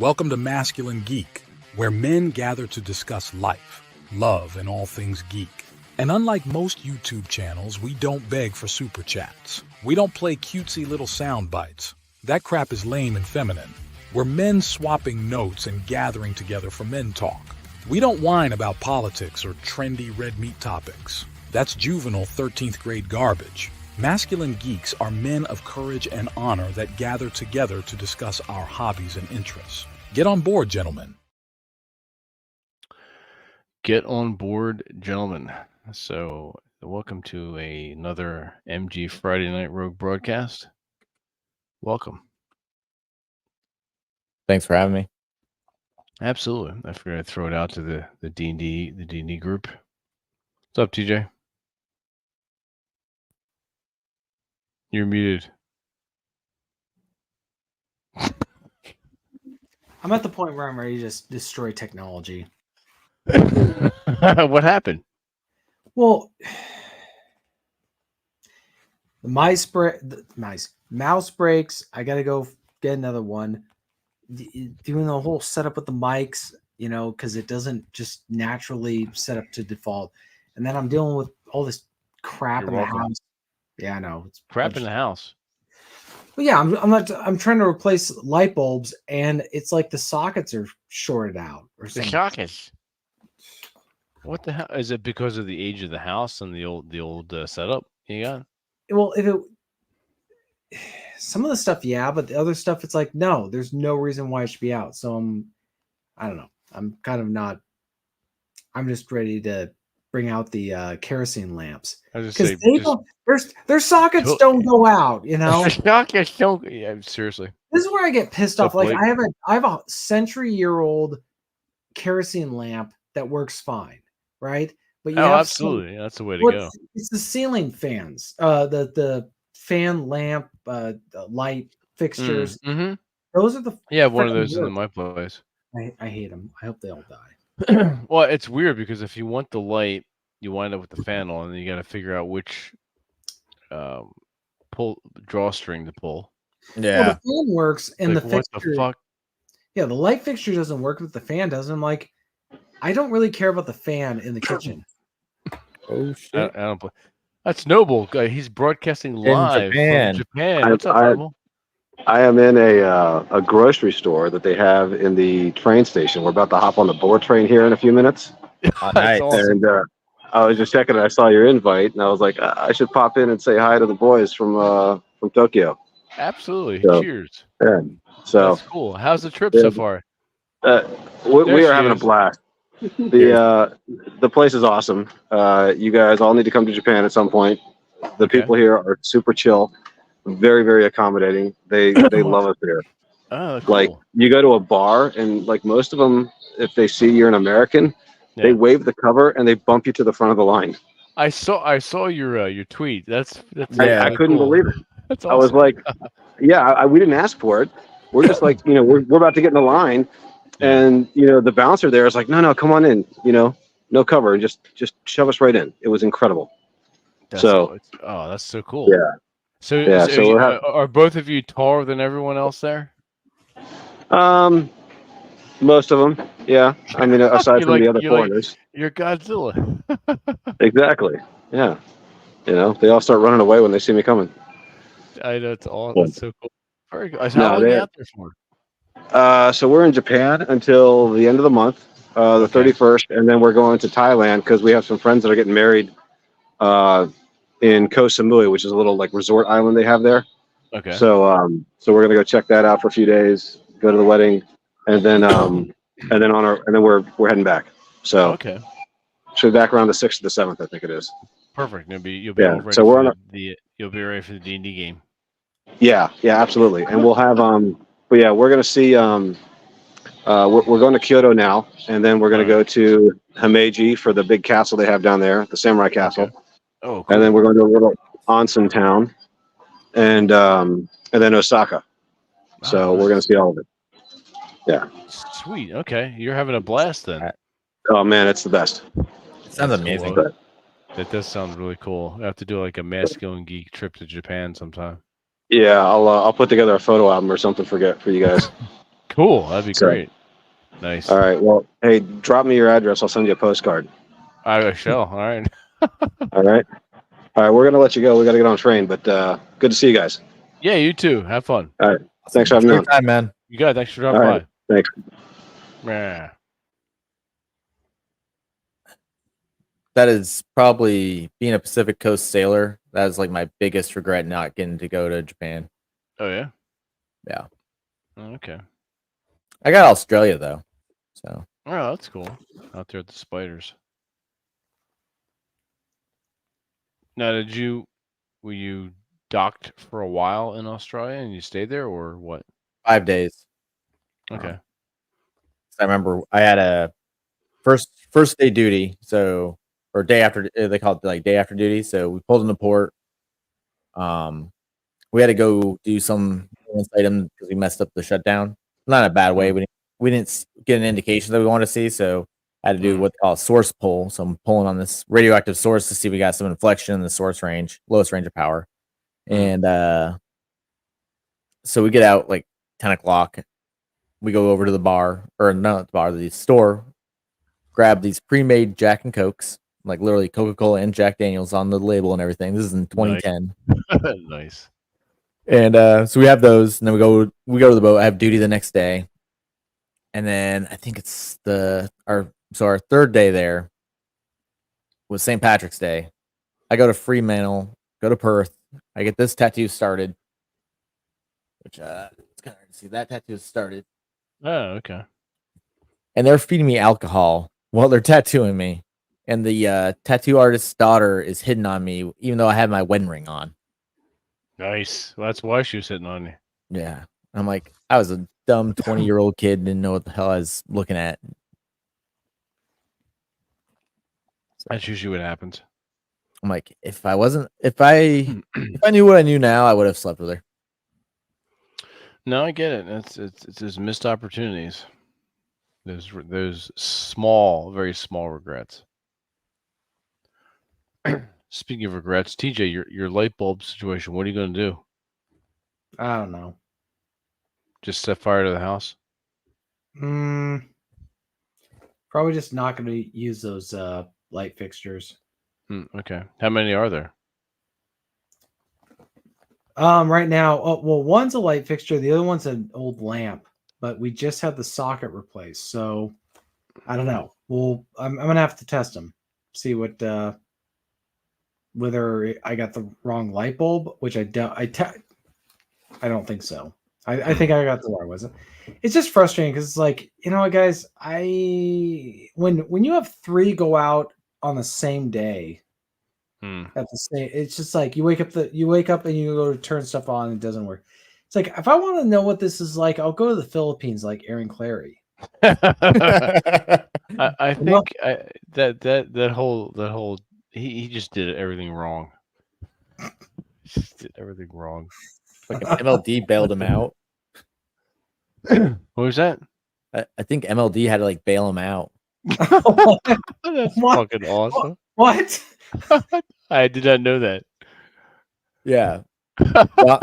Welcome to Masculine Geek, where men gather to discuss life, love, and all things geek. And unlike most YouTube channels, we don't beg for super chats. We don't play cutesy little sound bites. That crap is lame and feminine. We're men swapping notes and gathering together for men talk. We don't whine about politics or trendy red meat topics. That's juvenile 13th grade garbage. Masculine geeks are men of courage and honor that gather together to discuss our hobbies and interests. Get on board, gentlemen. Get on board, gentlemen. So, welcome to another MG Friday Night Rogue broadcast. Welcome. Thanks for having me. Absolutely. I figured I'd throw it out to the D&D group. What's up, TJ? You're muted. I'm at the point where I'm ready to just destroy technology. What happened? Well, the mouse breaks. I got to go get another one. Doing the whole setup with the mics, because it doesn't just naturally set up to default. And then I'm dealing with all this crap in the house. Yeah, I know. It's crap in the house. Well, yeah, I'm trying to replace light bulbs, and it's like the sockets are shorted out or something. The sockets. What the hell is it? Because of the age of the house and the old setup you got? Well, some of the stuff, yeah, but the other stuff, it's like, no, there's no reason why it should be out. So I don't know. I'm kind of not. I'm just ready to bring out the kerosene lamps because their sockets don't go out. The sockets don't. Yeah, seriously. This is where I get pissed off. Like I have a century-year-old kerosene lamp that works fine, right? But absolutely, that's the way to go. It's the ceiling fans, the fan lamp, light fixtures. Mm-hmm. Those are the one of those in my place. I hate them. I hope they all die. Well, it's weird because if you want the light, you wind up with the fan on, and you got to figure out which drawstring to pull. Yeah, well, the fan works, and like, the fixture. What the fuck? Yeah, the light fixture doesn't work, but the fan does. I'm like, I don't really care about the fan in the kitchen. Oh shit! I don't. That's Noble. He's broadcasting live from Japan. What's up, Noble? I am in a grocery store that they have in the train station. We're about to hop on the board train here in a few minutes. Nice. And I was just checking. I saw your invite, and I was like, I should pop in and say hi to the boys from Tokyo. Absolutely. So, cheers. Yeah. So that's cool. How's the trip so far? We are having a blast. The place is awesome. You guys all need to come to Japan at some point. The people here are super chill, very, very accommodating. They love us here. Oh, cool. Like you go to a bar and like most of them, if they see you're an American, they wave the cover and they bump you to the front of the line. I saw your tweet. That's I couldn't believe it. That's awesome. I was like, we didn't ask for it. We're just like, we're about to get in the line. And, the bouncer there is like, no, come on in, no cover. Just shove us right in. It was incredible. That's so cool. Yeah. So are both of you taller than everyone else there? Most of them. Yeah. I mean, aside from the other foreigners. You're Godzilla. Exactly. Yeah. They all start running away when they see me coming. I know. That's so cool. Very good. How long are you out there for? So we're in Japan until the end of the month, the 31st, and then we're going to Thailand because we have some friends that are getting married in Koh Samui, which is a little like resort island they have there. Okay. So we're gonna go check that out for a few days, go to the wedding, and then we're heading back. So should be back around the 6th or the 7th, I think it is. Perfect. You'll be ready. So you'll be ready for the D&D game. Yeah, absolutely, and we'll have But yeah, we're gonna see. We're going to Kyoto now, and then we're gonna go to Himeji for the big castle they have down there, the Samurai Castle. Okay. Oh, cool. And then we're going to a little onsen town, and then Osaka. So we're gonna see all of it. Yeah. Sweet. Okay, you're having a blast then. Oh man, it's the best. It sounds amazing. Cool. That does sound really cool. I have to do like a masculine geek trip to Japan sometime. Yeah, I'll put together a photo album or something for you guys. Cool. That'd be So- great. Nice. All right. Well, hey, drop me your address. I'll send you a postcard. I shall. All right. All right. All right. We're gonna let you go. We got to get on train, but good to see you guys. Yeah, you too. Have fun. Thanks for having me on. Time, man. You got it. Thanks for dropping All right. Thanks. by. Yeah. That is probably being a Pacific Coast sailor. That is like my biggest regret not getting to go to Japan. Oh yeah. Yeah. Okay. I got Australia though. So Oh, that's cool. Out there at the spiders. Now, were you docked for a while in Australia and you stayed there, or what? 5 days. Okay. I remember I had a first day duty, so or day after they call it like day after duty. So we pulled into port. We had to go do some item because we messed up the shutdown. Not in a bad way. We didn't get an indication that we wanted to see, so I had to do what they call a source pull. So I'm pulling on this radioactive source to see if we got some inflection in the source range, lowest range of power. And so we get out like 10 o'clock. We go over to the bar, or not the bar, the store, grab these pre-made Jack and Cokes, like literally Coca-Cola and Jack Daniels on the label and everything. This is in 2010. Nice. And so we have those, and then we go to the boat. I have duty the next day. And then I think it's our third day there was St. Patrick's Day. I go to Fremantle, go to Perth. I get this tattoo started, which it's kind of hard to see. That tattoo is started. Oh, okay. And they're feeding me alcohol while they're tattooing me. And the tattoo artist's daughter is hidden on me, even though I have my wedding ring on. Nice. Well, that's why she was hitting on you. Yeah. I'm like, I was a dumb 20-year-old kid, didn't know what the hell I was looking at. That's usually what happens. I'm like, if I knew what I knew now, I would have slept with her. No, I get it. It's those missed opportunities. Those small, very small regrets. Speaking of regrets, TJ, your light bulb situation. What are you going to do? I don't know. Just set fire to the house? Probably just not going to use those light fixtures. Okay. How many are there? Right now, one's a light fixture, the other one's an old lamp, but we just had the socket replaced, so I don't know. Well, I'm gonna have to test them, see what whether I got the wrong light bulb, which I don't. I don't think so. I think I got the right. Was it? It's just frustrating because it's like, you know what, guys. When you have 3 go out on the same day. At the same, it's just like you wake up and you go to turn stuff on and it doesn't work. It's like, if I want to know what this is like, I'll go to the Philippines like Aaron Clary. I think that whole he just did everything wrong. Just did everything wrong. Like if MLD bailed him out. What was that? I think MLD had to like bail him out. That's What? fucking awesome. What? I did not know that. Yeah.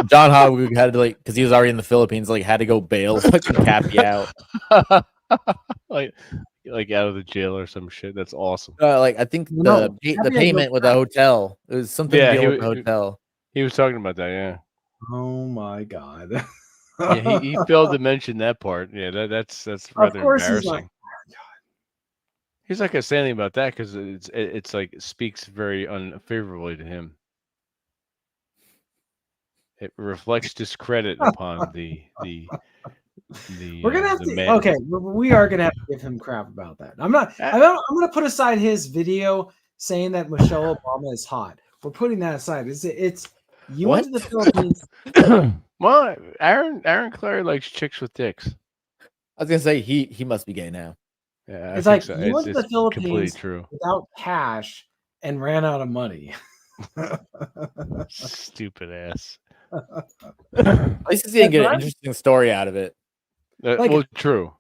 John Hogg had to like, because he was already in the Philippines, like had to go bail fucking Cappy out. like out of the jail or some shit. That's awesome. Like I think the payment with the hotel, it was something Yeah, deal with the hotel. He was talking about that. Yeah. Oh my god. Yeah, he failed to mention that part. Yeah, that's rather embarrassing. He's not gonna say anything about that because it's like it speaks very unfavorably to him. It reflects discredit upon the We're gonna have to. man. Okay, we are gonna have to give him crap about that. I'm gonna put aside his video saying that Michelle Obama is hot. We're putting that aside. It's you went to the Philippines. Well, Aaron Clary likes chicks with dicks. I was gonna say he must be gay now. Yeah, It's I like think so. you went to the completely Philippines true. without cash and ran out of money. Stupid ass. At least he didn't get an interesting story out of it. Well, true.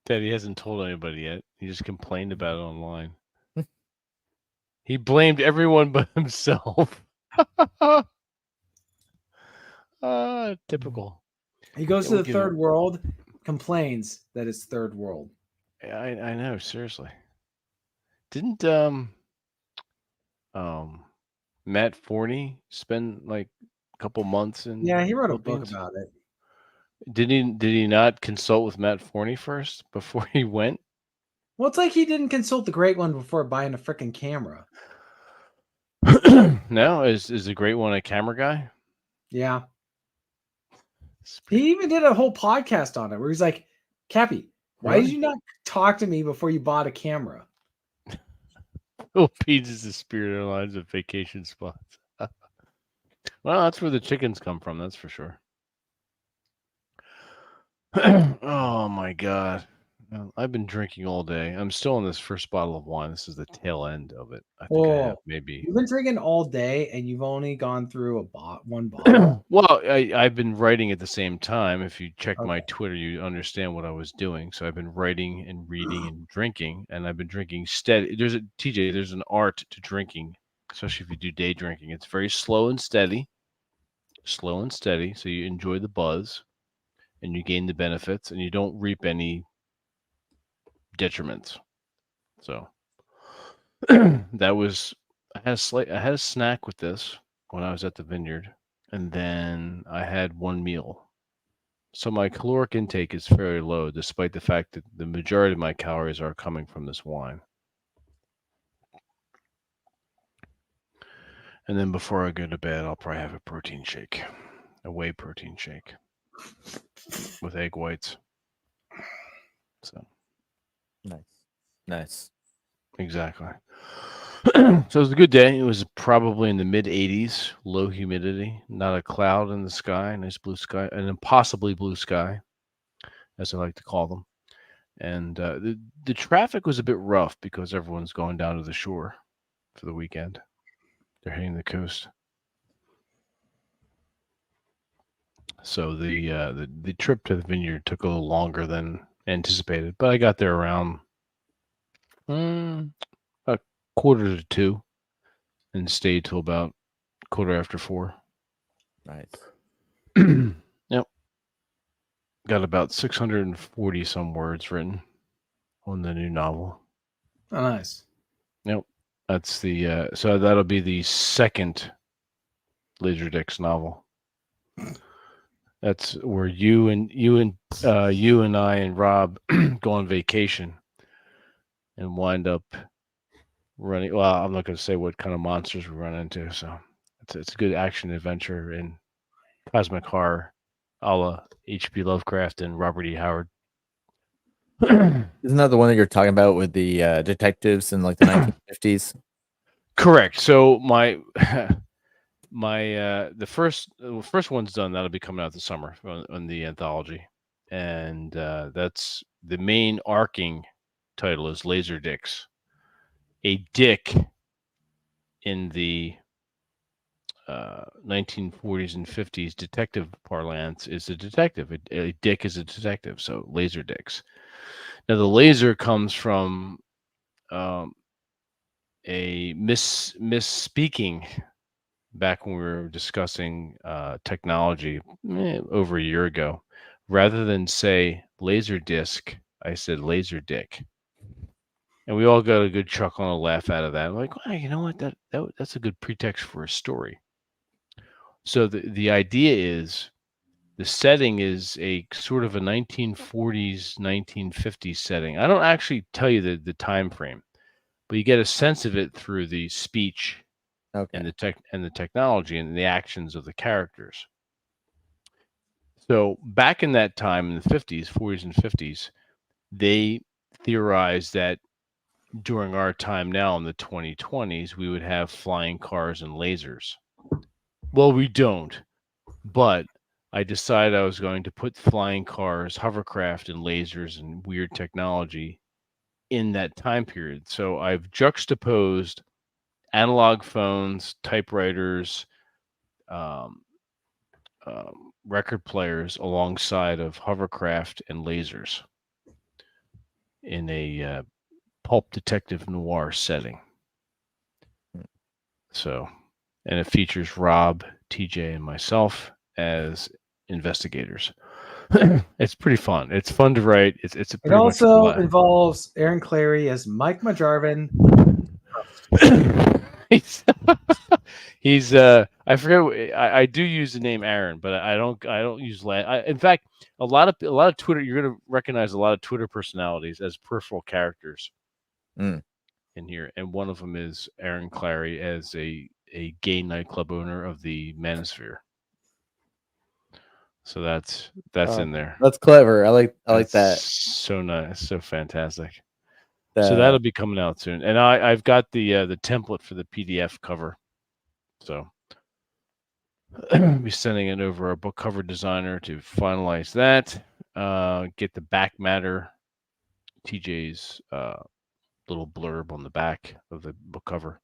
That he hasn't told anybody yet. He just complained about it online. He blamed everyone but himself. Typical. He goes to the third world, complains that it's third world. I know, seriously. Didn't Matt Forney spend like a couple months in? Yeah, he wrote Philippines? a book about it. Did he not consult with Matt Forney first before he went? Well, it's like he didn't consult the Great One before buying a freaking camera. No, is the Great One a camera guy? Yeah. He even did a whole podcast on it where he's like, Cappy, why did you not talk to me before you bought a camera? Philippines is the Spirit Airlines of vacation spots. Well, that's where the chickens come from, that's for sure. Oh my God. I've been drinking all day. I'm still on this first bottle of wine. This is the tail end of it. I think I have maybe. You've been drinking all day and you've only gone through one bottle. Well, I've been writing at the same time. If you check my Twitter, you understand what I was doing. So I've been writing and reading and drinking, and I've been drinking steady. There's an art to drinking, especially if you do day drinking. It's very slow and steady. So you enjoy the buzz and you gain the benefits and you don't reap any detriments. So that was I had a snack with this when I was at the vineyard, and then I had one meal. So my caloric intake is fairly low, despite the fact that the majority of my calories are coming from this wine. And then before I go to bed, I'll probably have a protein shake, a whey protein shake with egg whites. So nice. Exactly. So it was a good day. It was probably in the mid 80s, low humidity, not a cloud in the sky, nice blue sky, an impossibly blue sky, as I like to call them. And the traffic was a bit rough because everyone's going down to the shore for the weekend. They're hitting the coast. So the trip to the vineyard took a little longer than anticipated, but I got there around a 1:45 and stayed till about 4:15. Nice. Yep. Got about 640 some words written on the new novel. Oh, nice. Yep. That's the so that'll be the second Laserdisc novel. That's where you and I and Rob go on vacation and wind up running. Well, I'm not going to say what kind of monsters we run into. So it's a good action adventure in cosmic horror, a la H.P. Lovecraft and Robert E. Howard. Isn't that the one that you're talking about with the detectives in like the 1950s? Correct. So the first one's done. That'll be coming out this summer on the anthology, and that's the main arcing title is Laserdisc. A dick in the 1940s and 50s detective parlance is a detective. A dick is a detective. So Laserdisc. Now the laser comes from a misspeaking back when we were discussing technology over a year ago. Rather than say laser disc, I said laser dick. And we all got a good chuckle and a laugh out of that. I'm like, well, you know what? That's a good pretext for a story. So the idea is the setting is a sort of a 1940s, 1950s setting. I don't actually tell you the time frame, but you get a sense of it through the speech and the technology and the actions of the characters. So back in that time in the 50s, 40s and 50s, they theorized that during our time now in the 2020s, we would have flying cars and lasers. Well, we don't, but I decided I was going to put flying cars, hovercraft, and lasers and weird technology in that time period. So I've juxtaposed analog phones, typewriters, record players alongside of hovercraft and lasers in a pulp detective noir setting. So, and it features Rob, TJ, and myself as investigators. It's pretty fun. It's fun to write. It's a It pretty much also involves Aaron Clary as Mike Majarvin. he's I forget. I do use the name Aaron, but I don't use in fact, a lot of Twitter. You're gonna recognize a lot of Twitter personalities as peripheral characters Mm. in here, and one of them is Aaron Clary as a gay nightclub owner of the Manosphere. So that's in there. That's clever. I like that. So nice, so fantastic. The- So that'll be coming out soon, and I've got the template for the PDF cover, so I'll be sending it over our book cover designer to finalize that. Get the back matter, TJ's little blurb on the back of the book cover,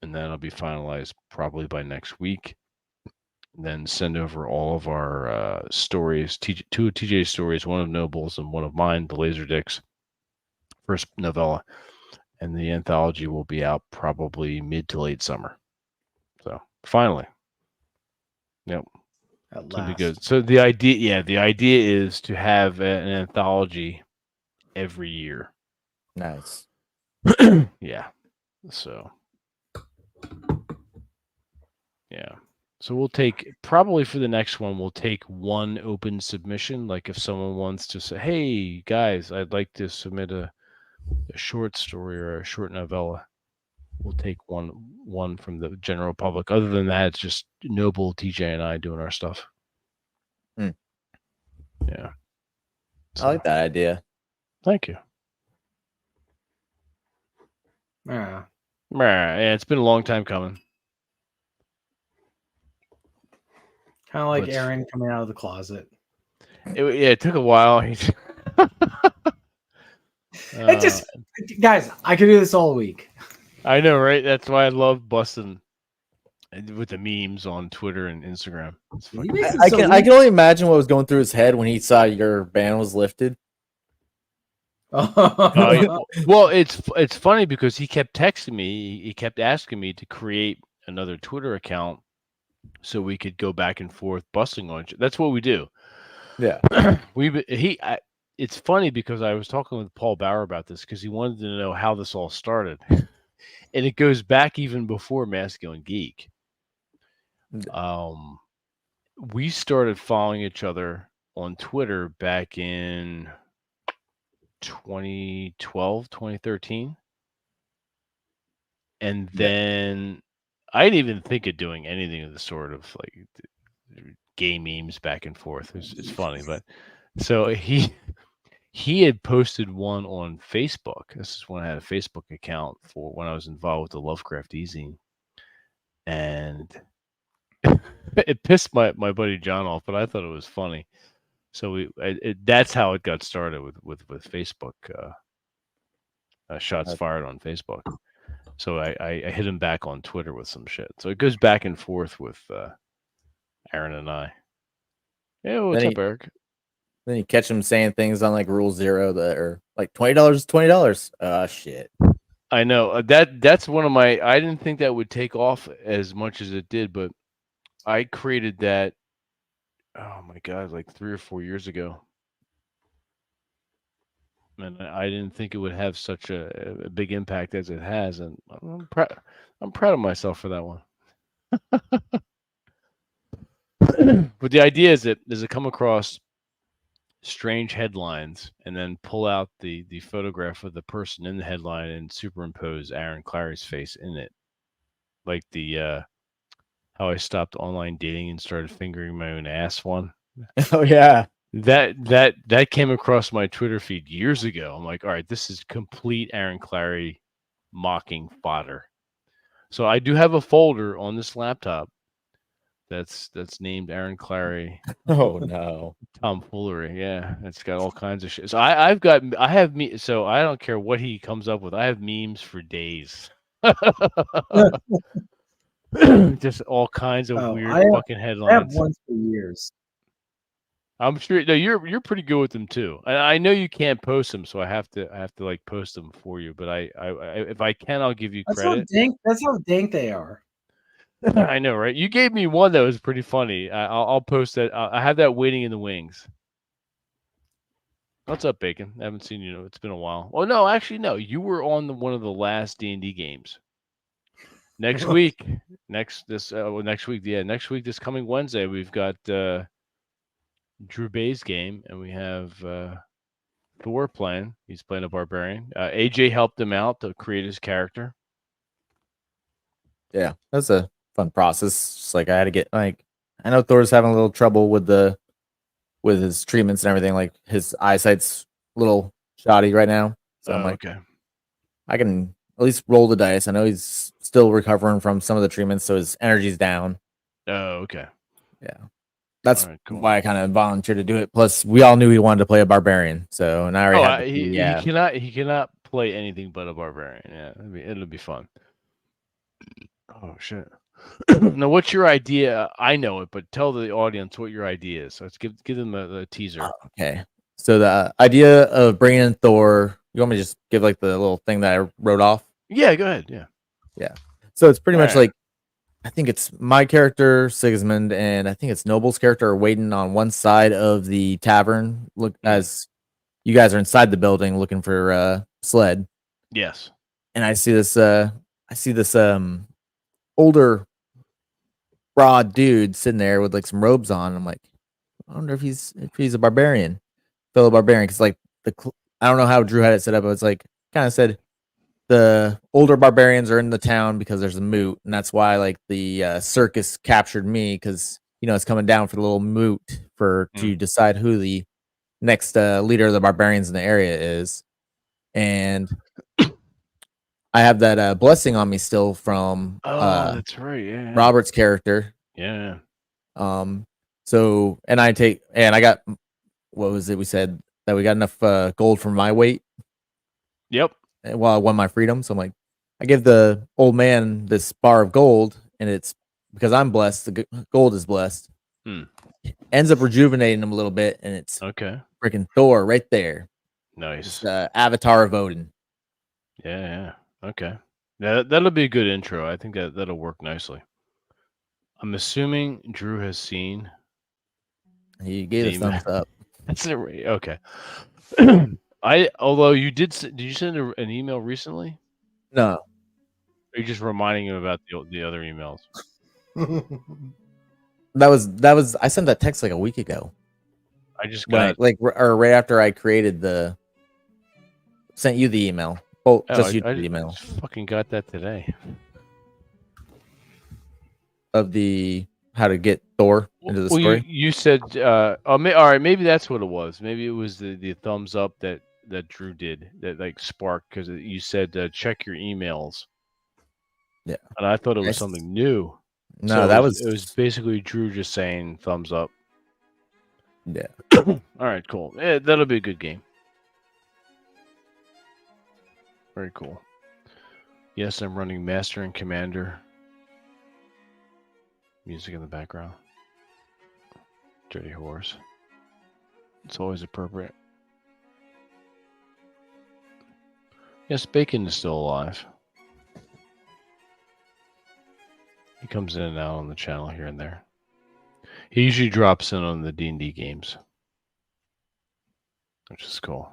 and then it'll be finalized probably by next week. Then send over all of our stories, two of TJ's stories, one of Noble's and one of mine, the Laser Dicks, first novella, and the anthology will be out probably mid to late summer. So finally, yep, At it'll be last. good. So the idea is to have an anthology every year. Nice. Yeah. So yeah. So we'll take probably for the next one, we'll take one open submission. Like if someone wants to say, hey guys, I'd like to submit a short story or a short novella, we'll take one from the general public. Other than that, it's just Noble, TJ, and I doing our stuff. Mm. Yeah. I like that idea. Thank you. Yeah. Yeah, it's been a long time coming. Kind of like But- Aaron coming out of the closet. It took a while. It just, guys, I could do this all week. I know, right? That's why I love busting with the memes on Twitter and Instagram. It's He fucking- makes it I so can only imagine what was going through his head when he saw your ban was lifted. Well, it's funny because he kept texting me. He kept asking me to create another Twitter account so we could go back and forth busting on each. That's what we do. Yeah. It's funny because I was talking with Paul Bauer about this because he wanted to know how this all started, and it goes back even before Masculine Geek. We started following each other on Twitter back in 2012, 2013. And then I didn't even think of doing anything of the sort of like gay memes back and forth. It's funny, but so he had posted one on Facebook. This is when I had a Facebook account for when I was involved with the Lovecraft E-zine. And it pissed my buddy John off, but I thought it was funny. So that's how it got started with Facebook. Shots fired on Facebook. So I hit him back on Twitter with some shit. So it goes back and forth with Aaron and I. Yeah, what's up, Eric? Then you catch him saying things on like Rule Zero that are like $20 is $20. Shit. I know that's one of my. I didn't think that would take off as much as it did, but I created that. Oh my god, like 3 or 4 years ago, and I didn't think it would have such a big impact as it has, and I'm proud of myself for that one. But the idea is to come across strange headlines and then pull out the photograph of the person in the headline and superimpose Aaron Clary's face in it, like the how I stopped online dating and started fingering my own ass one. Oh yeah. That came across my Twitter feed years ago. I'm like, all right, this is complete Aaron Clary mocking fodder. So I do have a folder on this laptop that's named Aaron Clary. Oh no. Tomfoolery, yeah. It's got all kinds of shit. So I have me. So I don't care what he comes up with. I have memes for days. Just all kinds of weird fucking headlines. I have ones for years. I'm sure. No, you're pretty good with them too. I know you can't post them, so I have to like post them for you. But I if I can, I'll give you credit. That's how dank they are. I know, right? You gave me one that was pretty funny. I'll post that. I have that waiting in the wings. What's up, Bacon? I haven't seen you. It's been a while. Oh no, actually no. You were on one of the last D&D games. Next week, next week, next week, this coming Wednesday, we've got Drew Bay's game, and we have Thor playing. He's playing a barbarian. AJ helped him out to create his character. Yeah, that's a fun process. Just like I had to get I know Thor's having a little trouble with his treatments and everything. Like his eyesight's a little shoddy right now. So I'm like, okay. I can at least roll the dice. I know he's still recovering from some of the treatments, so his energy's down. Oh, okay. Yeah. That's Alright, cool. why I kind of volunteered to do it. Plus, we all knew he wanted to play a barbarian, so and I already had he cannot play anything but a barbarian. Yeah, it'll be fun. Oh shit! Now, what's your idea? I know it, but tell the audience what your idea is. So let's give them a teaser. Okay. So the idea of bringing in Thor, you want me to just give like the little thing that I wrote off? Yeah, go ahead. Yeah. So it's pretty much Alright. like I think it's my character Sigismund, and I think it's Noble's character are waiting on one side of the tavern. Look, as you guys are inside the building looking for Sled, Yes. and I see this older broad dude sitting there with like some robes on. I'm like, I wonder if he's a barbarian, fellow barbarian, because like I don't know how Drew had it set up, but it's like kind of said the older barbarians are in the town because there's a moot, and that's why like the circus captured me because it's coming down for the little moot to decide who the next leader of the barbarians in the area is, and I have that blessing on me still from that's right. Yeah. Robert's character. Yeah. So and I got what was it we said that we got enough gold for my weight. Yep. While I won my freedom. So I'm like, I give the old man this bar of gold, and it's because I'm blessed. The gold is blessed. Ends up rejuvenating him a little bit, and it's okay. Freaking Thor right there. Nice. It's, Avatar of Odin. Yeah. Okay. That'll be a good intro. I think that'll work nicely. I'm assuming Drew has seen. He gave a thumbs up. That's it. Okay. Although you did you send an email recently? No. Or are you just reminding him about the other emails? That was I sent that text like a week ago. I just got or right after I sent you the email. Oh, just you the email. I just fucking got that today. Of the how to get Thor into the story. You said all right, maybe that's what it was. Maybe it was the thumbs up that Drew did that like sparked because you said check your emails. Yeah. And I thought it was something new. No, it was basically Drew just saying thumbs up. Yeah. All right, cool. Yeah, that'll be a good game. Very cool. Yes, I'm running Master and Commander. Music in the background. Dirty Horse. It's always appropriate. Yes, Bacon is still alive. He comes in and out on the channel here and there. He usually drops in on the D&D games, which is cool.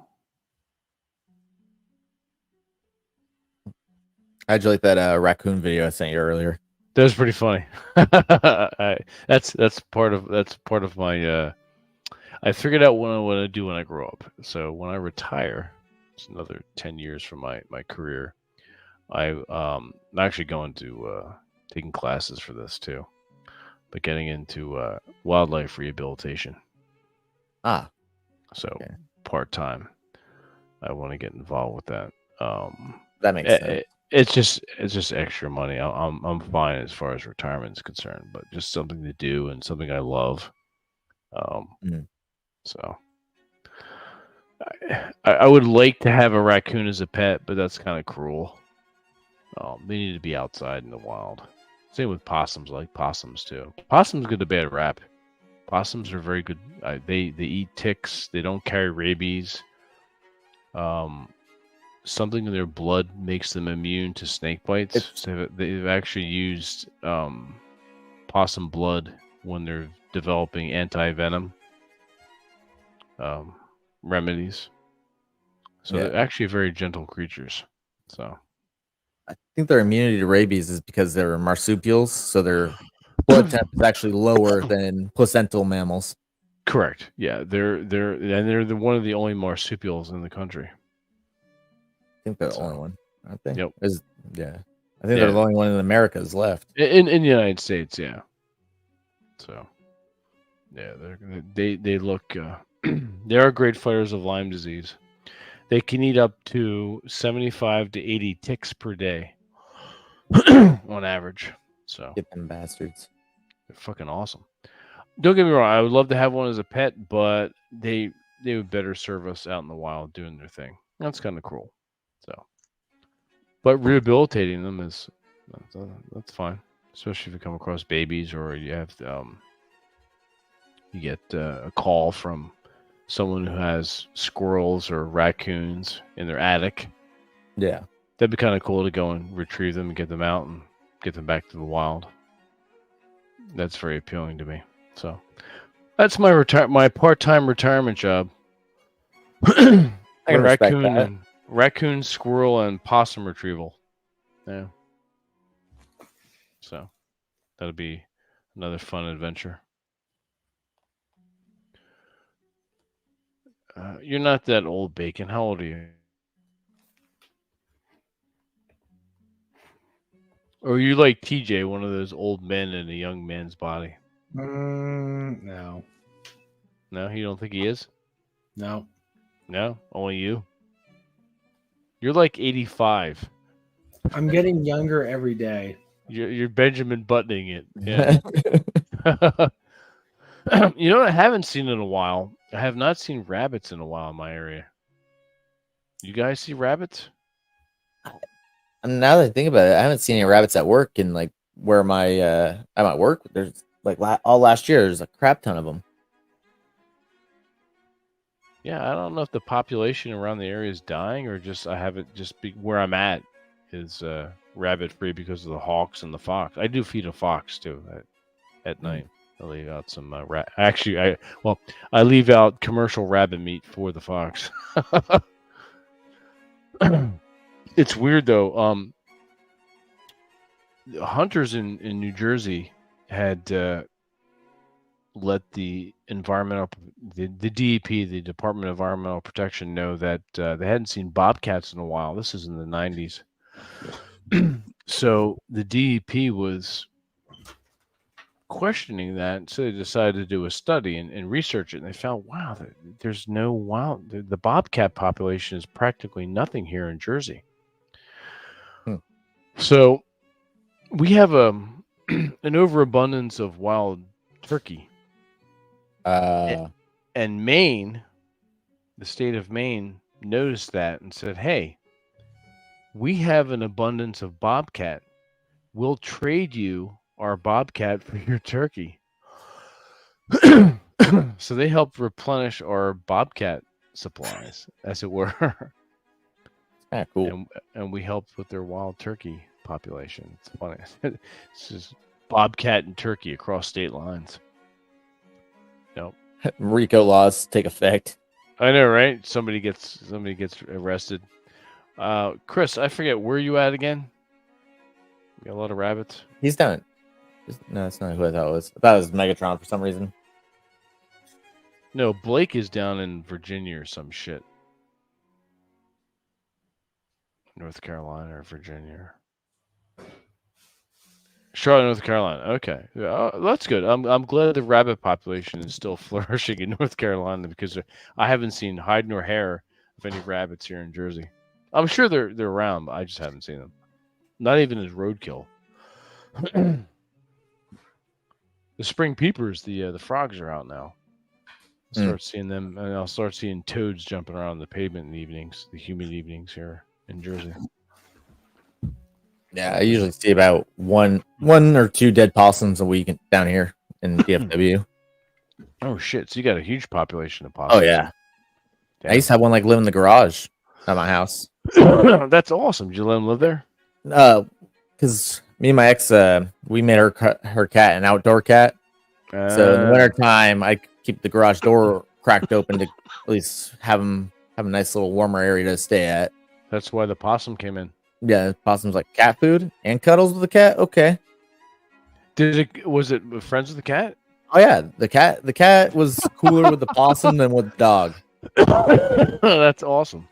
How'd you like that raccoon video I sent you earlier? That was pretty funny. That's part of my. I figured out what I want to do when I grow up. So when I retire, it's another 10 years from my career. I'm actually going to taking classes for this too, but getting into wildlife rehabilitation. So okay. Part-time. I want to get involved with that. That makes sense. It's just extra money. I'm fine as far as retirement is concerned, but just something to do and something I love. So I would like to have a raccoon as a pet, but that's kind of cruel. They need to be outside in the wild. Same with possums. I like possums too. Possums get a bad rap. Possums are very good. They eat ticks. They don't carry rabies. Something in their blood makes them immune to snake bites. So they've actually used possum blood when they're developing anti-venom. remedies. So Yeah. they're actually very gentle creatures. So I think their immunity to rabies is because they're marsupials, so their blood temp is actually lower than placental mammals. correct. Yeah, they're one of the only marsupials in the country. I think they're the So, only one, aren't they? yep. Yeah. I think Yeah. they're the only one in the Americas left. In the United States, yeah. So yeah, they look they are great fighters of Lyme disease. They can eat up to 75 to 80 ticks per day on average. So Get them bastards. they're fucking awesome. Don't get me wrong, I would love to have one as a pet, but they would better serve us out in the wild doing their thing. That's kind of cruel. So, but rehabilitating them is that's fine, especially if you come across babies or you have you get a call from someone who has squirrels or raccoons in their attic. Yeah. That'd be kind of cool to go and retrieve them and get them out and get them back to the wild. That's very appealing to me. So that's my my part-time retirement job. I can respect that. Raccoon, squirrel, and possum retrieval. Yeah. So that'll be another fun adventure. You're not that old, Bacon. How old are you? Or are you like TJ, one of those old men in a young man's body? No. No, you don't think he is? No. No, only you. You're like 85. I'm getting younger every day. You're Benjamin Buttoning it. Yeah. You know what I haven't seen in a while? I have not seen rabbits in a while in my area. You guys see rabbits? And now that I think about it, I haven't seen any rabbits at work. And like where my I'm at work, there's like all last year, there's a crap ton of them. Yeah, I don't know if the population around the area is dying or just I haven't just be where I'm at is rabbit free because of the hawks and the fox. I do feed a fox too at night. I leave out some actually I leave out commercial rabbit meat for the fox. It's weird though. Hunters in New Jersey had let the DEP, the Department of Environmental Protection, know that they hadn't seen bobcats in a while. This is in the 90s. So the DEP was questioning that, so they decided to do a study and research it. And they found, wow, there's no wild. The bobcat population is practically nothing here in Jersey. So we have an overabundance of wild turkey. And Maine, the state of Maine, noticed that and said, hey, we have an abundance of bobcat. We'll trade you our bobcat for your turkey. So they helped replenish our bobcat supplies, as it were. Kind of cool. And we helped with their wild turkey population. It's funny. It's just bobcat and turkey across state lines. Nope. RICO laws take effect. I know, right? Somebody gets arrested. Chris, I forget where you at again. You got a lot of rabbits. He's down. No, that's not who I thought it was. I thought it was Megatron for some reason. No, Blake is down in Virginia or some shit. North Carolina or Virginia. Charlotte, North Carolina. Okay, that's good. I'm glad the rabbit population is still flourishing in North Carolina because I haven't seen hide nor hair of any rabbits here in Jersey. I'm sure they're around, but I just haven't seen them. Not even as roadkill. The spring peepers, the frogs are out now. I'll start seeing them, and I'll start seeing toads jumping around the pavement in the evenings, the humid evenings here in Jersey. Yeah, I usually see about one or two dead possums a week down here in DFW. Oh shit! So you got a huge population of possums. Oh yeah. Damn. I used to have one like live in the garage at my house. That's awesome. Did you let him live there? Because me and my ex, we made her cat an outdoor cat. So in the wintertime, I keep the garage door cracked open to at least have them have a nice little warmer area to stay at. That's why the possum came in. Yeah, possum's like cat food and cuddles with the cat. Okay. Was it friends with the cat? Oh yeah, the cat was cooler with the possum than with the dog. That's awesome.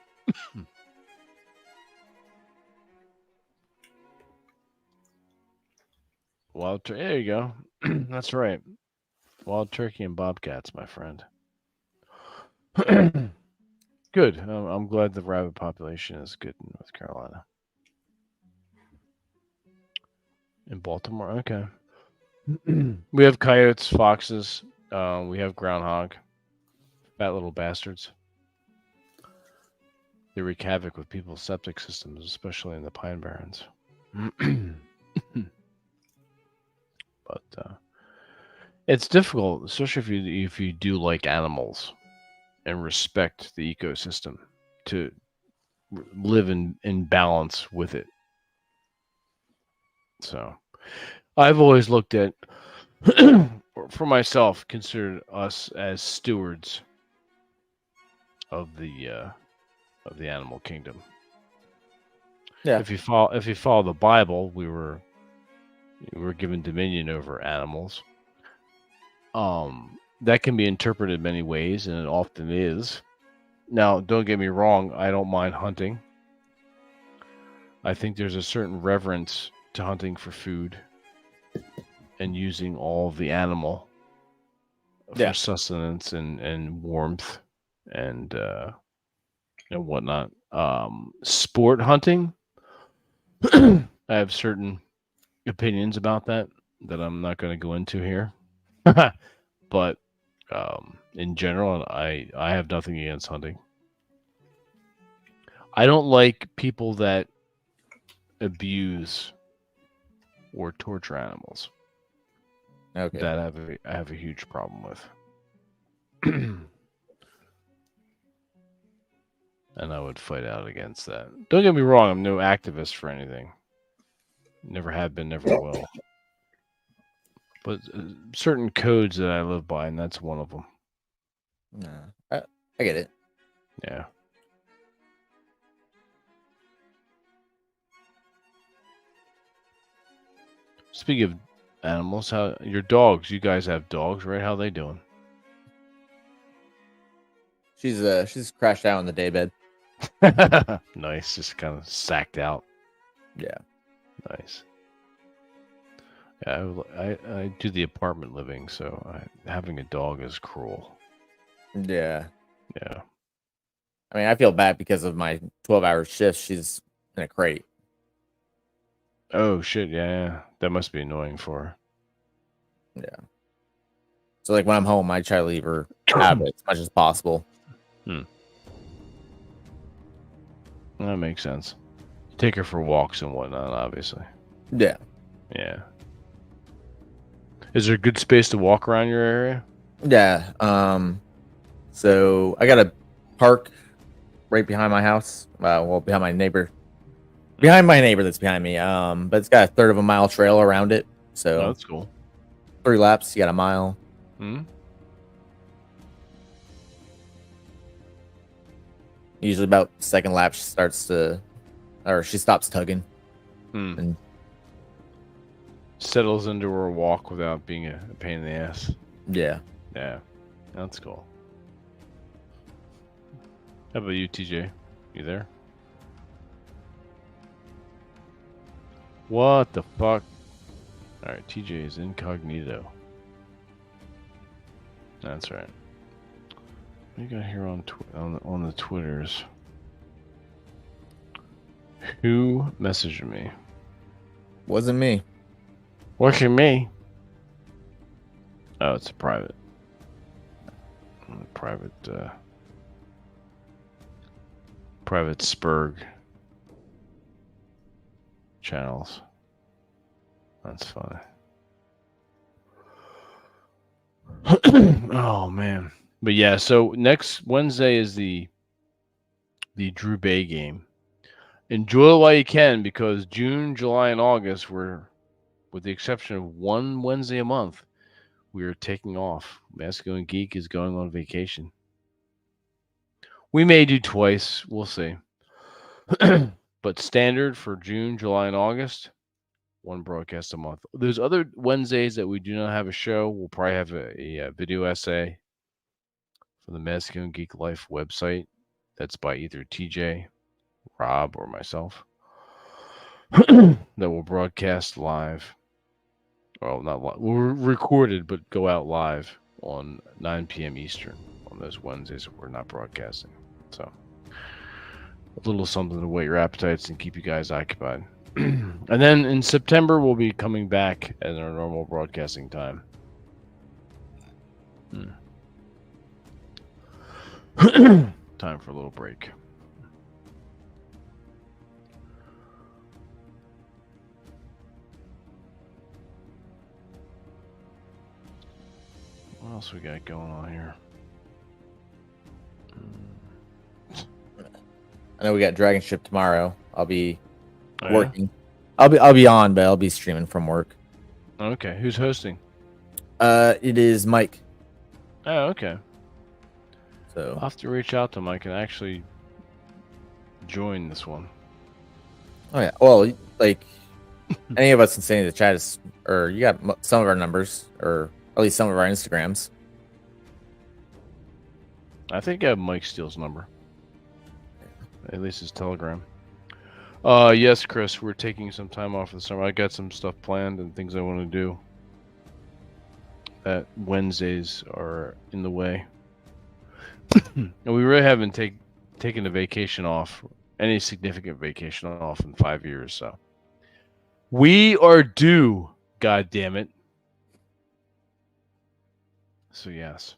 There you go. That's right. Wild turkey and bobcats, my friend. Good. I'm glad the rabbit population is good in North Carolina. In Baltimore, okay. We have coyotes, foxes. We have groundhog. Fat little bastards. They wreak havoc with people's septic systems, especially in the Pine Barrens. But it's difficult, especially if you do like animals and respect the ecosystem, to live in balance with it. So I've always looked at, for myself, considered us as stewards of the animal kingdom. Yeah. If you follow the Bible, we were given dominion over animals. That can be interpreted many ways, and it often is. Now, don't get me wrong, I don't mind hunting. I think there's a certain reverence to hunting for food and using all of the animal for sustenance and warmth and whatnot. Sport hunting, I have certain opinions about that I'm not going to go into here. But in general, I have nothing against hunting. I don't like people that abuse or torture animals. Okay. That I have a huge problem with. And I would fight out against that. Don't get me wrong, I'm no activist for anything. Never have been, never will. But certain codes that I live by, and that's one of them. I get it. Yeah. Speaking of animals, how your dogs? You guys have dogs, right? How they doing? She's crashed out in the daybed. Nice, just kind of sacked out. Yeah. Nice. Yeah, I do the apartment living, so having a dog is cruel. Yeah. Yeah. I mean, I feel bad because of my 12-hour shift. She's in a crate. Oh shit! Yeah, that must be annoying for her. Yeah. So like when I'm home, I try to leave her out of it as much as possible. That makes sense. Take her for walks and whatnot, obviously. Yeah. Yeah. Is there good space to walk around your area? Yeah. So I got a park right behind my house. Behind my neighbor. Behind my neighbor that's behind me. But it's got a third of a mile trail around it. So that's cool. 3 laps, you got a mile. Usually about second lap she stops tugging. And settles into her walk without being a pain in the ass. Yeah. Yeah. That's cool. How about you, TJ? You there? What the fuck? Alright, TJ is incognito. That's right. What do you got here on the Twitters? Who messaged me? Wasn't me. Wasn't me. Oh, it's a private. Private Spurg channels. That's funny. Oh man. But yeah, so next Wednesday is the Drew Bay game. Enjoy it while you can, because June, July, and August were, with the exception of one Wednesday a month, we are taking off. Masculine Geek is going on vacation. We may do twice. We'll see. But standard for June, July, and August, one broadcast a month. Those other Wednesdays that we do not have a show, we'll probably have a video essay from the Masculine Geek Life website. That's by either TJ, Rob, or myself. That will broadcast live. Well, not live. We're recorded, but go out live on 9 p.m. Eastern on those Wednesdays that we're not broadcasting. So a little something to whet your appetites and keep you guys occupied. And then in September, we'll be coming back at our normal broadcasting time. Time for a little break. What else we got going on here? I know we got Dragon Ship tomorrow. I'll be Oh, working. I'll be on, but I'll be streaming from work. yeah? Okay, who's hosting? It is Mike. Oh, okay. So I'll have to reach out to Mike and actually join this one. oh yeah. Well, like any of us can say in the chat is, or you got some of our numbers, or at least some of our Instagrams. I think I have Mike Steele's number. At least his Telegram. Yes, Chris, we're taking some time off this summer. I got some stuff planned and things I want to do. That Wednesdays are in the way. And we really haven't taken a vacation off, any significant vacation off in 5 years. So we are due, God damn it. So yes,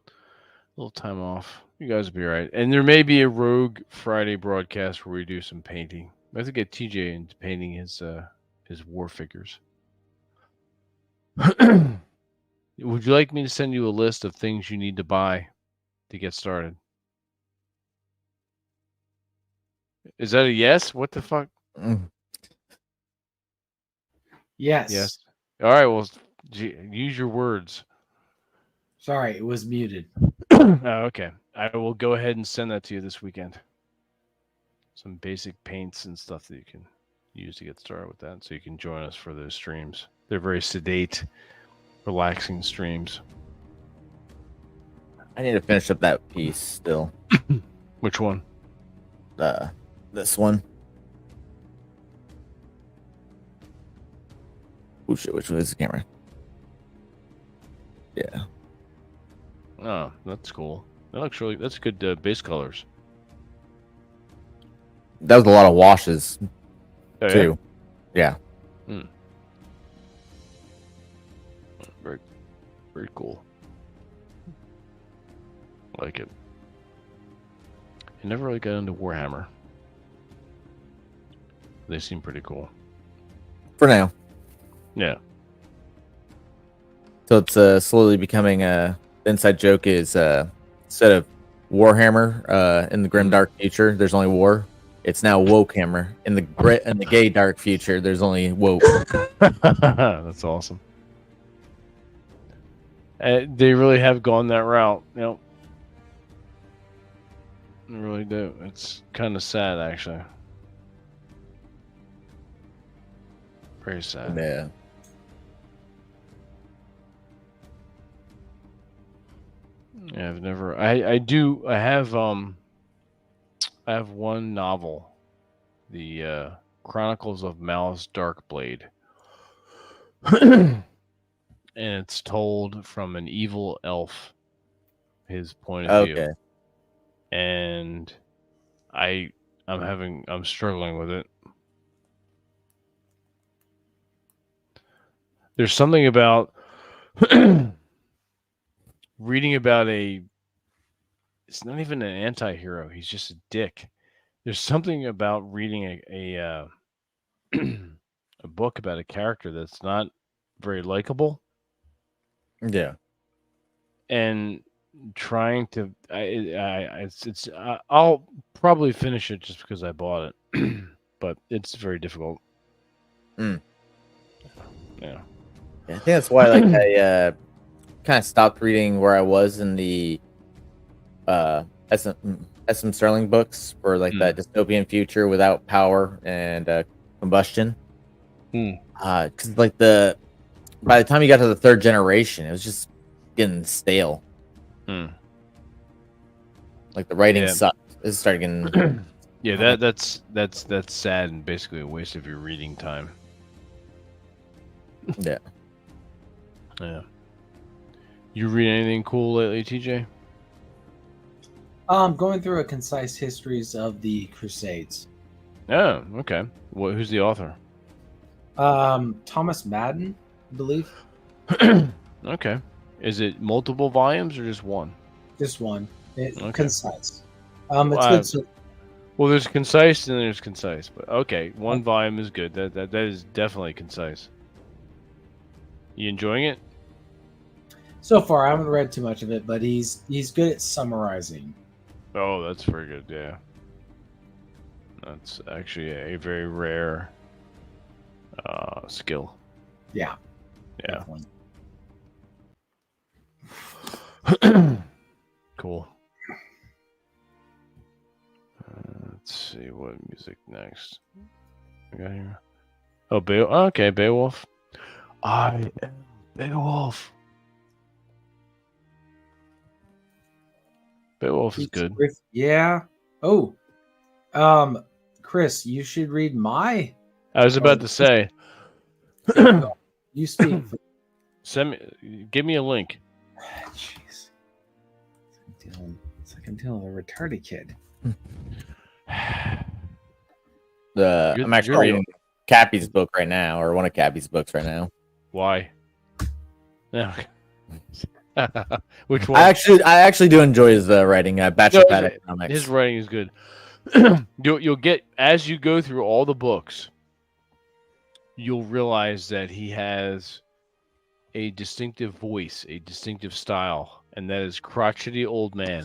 a little time off. You guys will be all right. And there may be a Rogue Friday broadcast where we do some painting. I have to get TJ into painting his war figures. Would you like me to send you a list of things you need to buy to get started? Is that a yes? What the fuck? Yes. Yes. All right. Well, use your words. Sorry, it was muted. Oh, okay. I will go ahead and send that to you this weekend. Some basic paints and stuff that you can use to get started with that, so you can join us for those streams. They're very sedate, relaxing streams. I need to finish up that piece still. Which one? This one. Oh shit! Which one is the camera? Yeah. Oh, that's cool. That looks really. That's good base colors. That was a lot of washes Oh, yeah? too. Yeah. Very, very cool. Like it. I never really got into Warhammer. They seem pretty cool. For now. Yeah. So it's slowly becoming the inside joke is instead of Warhammer in the grim dark future, there's only war. It's now woke hammer in the gay dark future. There's only woke. That's awesome. They really have gone that route. You know, they really do. It's kind of sad, actually. Very sad. Yeah. Yeah, I've never. I have one novel, the Chronicles of Malice Darkblade, and it's told from an evil elf, his point of view. Okay. And I'm struggling with it. There's something about reading about it's not even an anti-hero, he's just a dick. There's something about reading a book about a character that's not very likable, Yeah. and trying to I'll probably finish it just because I bought it. But it's very difficult. Yeah. Yeah, I think that's why I kind of stopped reading where I was in the S.M. Sterling books for like that dystopian future without power and combustion. Because like by the time you got to the third generation, it was just getting stale. Like the writing sucked. It started getting. Yeah, that's sad and basically a waste of your reading time. Yeah. Yeah. You read anything cool lately, TJ? Going through a concise histories of the Crusades. Oh, okay. Well, who's the author? Thomas Madden, I believe. Okay. Is it multiple volumes or just one? Just one. Okay. Concise. It's good. Well, there's concise and there's concise, but okay, one volume is good. That is definitely concise. You enjoying it? So far, I haven't read too much of it, but he's good at summarizing. Oh, that's very good. Yeah, that's actually a very rare skill. Yeah. Yeah. Cool. Let's see what music next. We got here. Oh, okay, Beowulf. I am Beowulf. Beowulf is good. Yeah. Oh, Chris, you should read my. I was about to say. You speak. Give me a link. Jeez. It's like I'm dealing with a retarded kid. I'm actually reading Cappy's book right now, or one of Cappy's books right now. Why? No. Which one? I actually do enjoy his writing. Bachelor Pad Economics. His writing is good. You'll get, as you go through all the books, you'll realize that he has a distinctive voice, a distinctive style, and that is crotchety old man.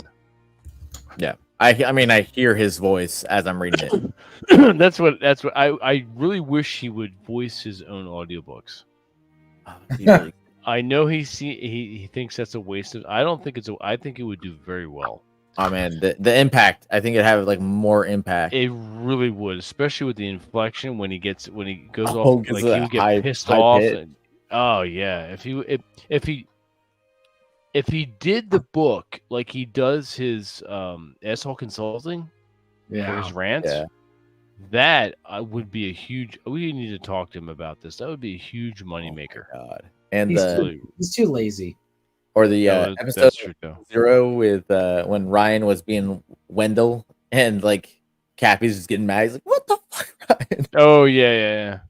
Yeah. I mean, I hear his voice as I'm reading it. That's what I really wish he would voice his own audiobooks. I know he thinks that's a waste of. I don't think I think it would do very well. Oh man, the impact. I think it'd have like more impact. It really would, especially with the inflection when he goes off, like he would get pissed off. Oh yeah, if he did the book like he does his asshole consulting, for his rants, that would be a huge. We need to talk to him about this. That would be a huge moneymaker. Oh, God. And he's too lazy. Or the episode 0 with when Ryan was being Wendell and like Cappy's just getting mad. He's like, "What the fuck, Ryan?" Oh yeah.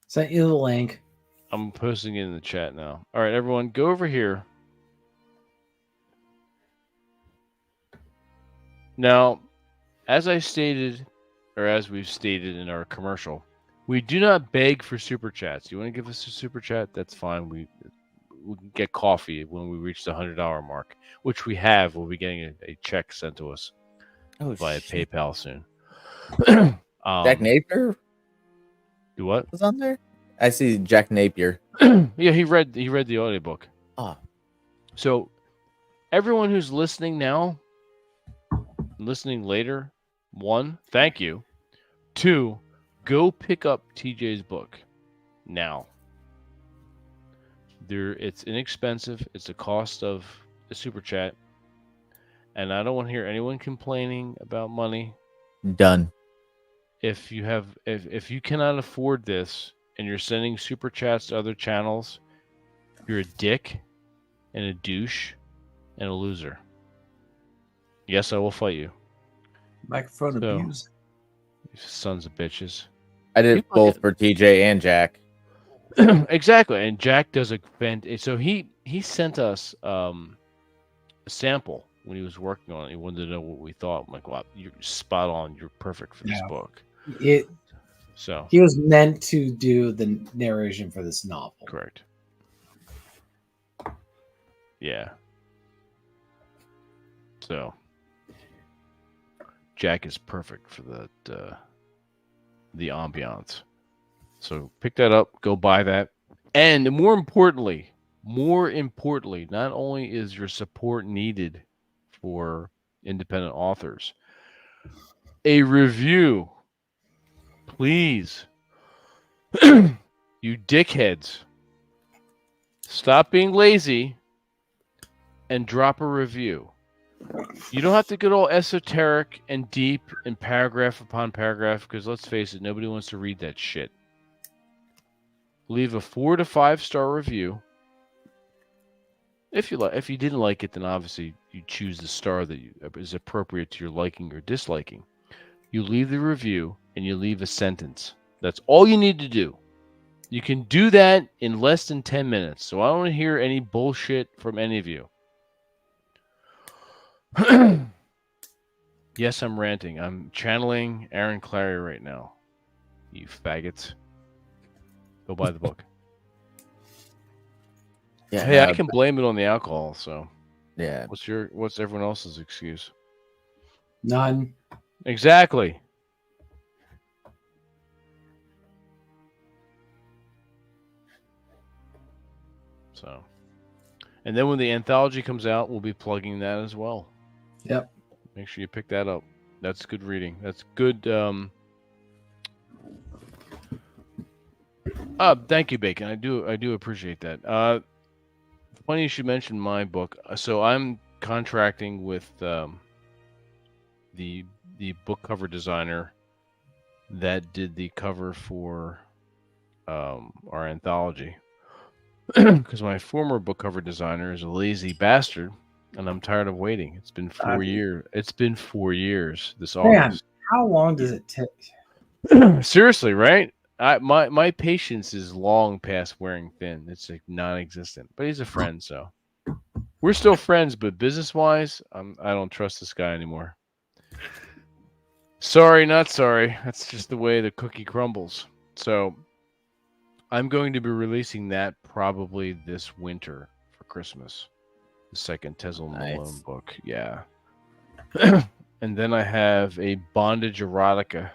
Sent you the link. I'm posting it in the chat now. All right, everyone, go over here. Now, as I stated, or as we've stated in our commercial, we do not beg for super chats. You want to give us a super chat? That's fine. We can get coffee when we reach the $100 mark, which we have. We'll be getting a check sent to us via PayPal soon. Jack Napier? Do what? Was on there? I see Jack Napier. Yeah, he read the audiobook. Oh. So everyone who's listening now, listening later, 1, thank you. 2, go pick up TJ's book now. It's inexpensive. It's the cost of a super chat. And I don't want to hear anyone complaining about money. Done. If you cannot afford this and you're sending super chats to other channels, you're a dick and a douche and a loser. Yes, I will fight you. Microphone abuse. You sons of bitches. I did both for TJ and Jack. Exactly, and Jack does a so he sent us a sample when he was working on it. He wanted to know what we thought. I'm like, wow, you're spot on. You're perfect for this book. So he was meant to do the narration for this novel. Correct. Yeah. So Jack is perfect for the ambiance. So pick that up, go buy that. And more importantly, not only is your support needed for independent authors. A review, please. You dickheads, stop being lazy and drop a review. You don't have to get all esoteric and deep and paragraph upon paragraph, because let's face it, nobody wants to read that shit. Leave a 4 to 5 star review. If you didn't like it, then obviously you choose the star that is appropriate to your liking or disliking. You leave the review and you leave a sentence. That's all you need to do. You can do that in less than 10 minutes. So I don't want to hear any bullshit from any of you. Yes, I'm ranting. I'm channeling Aaron Clary right now. You faggots. Go buy the book. Yeah. Hey, I can blame it on the alcohol, so Yeah. what's everyone else's excuse? None. Exactly. So, and then when the anthology comes out, we'll be plugging that as well. Yep. Make sure you pick that up. That's good reading. That's good. Thank you, Bacon. I do appreciate that. Funny you should mention my book. So I'm contracting with the book cover designer that did the cover for our anthology. Because my former book cover designer is a lazy bastard, and I'm tired of waiting. It's been 4 years. It's been 4 years this August. How long does it take? Seriously, right? My patience is long past wearing thin. It's like non-existent. But he's a friend, so we're still friends. But business-wise, I don't trust this guy anymore. Sorry, not sorry. That's just the way the cookie crumbles. So I'm going to be releasing that probably this winter for Christmas. The second Tezel Malone book. Yeah. And then I have a bondage erotica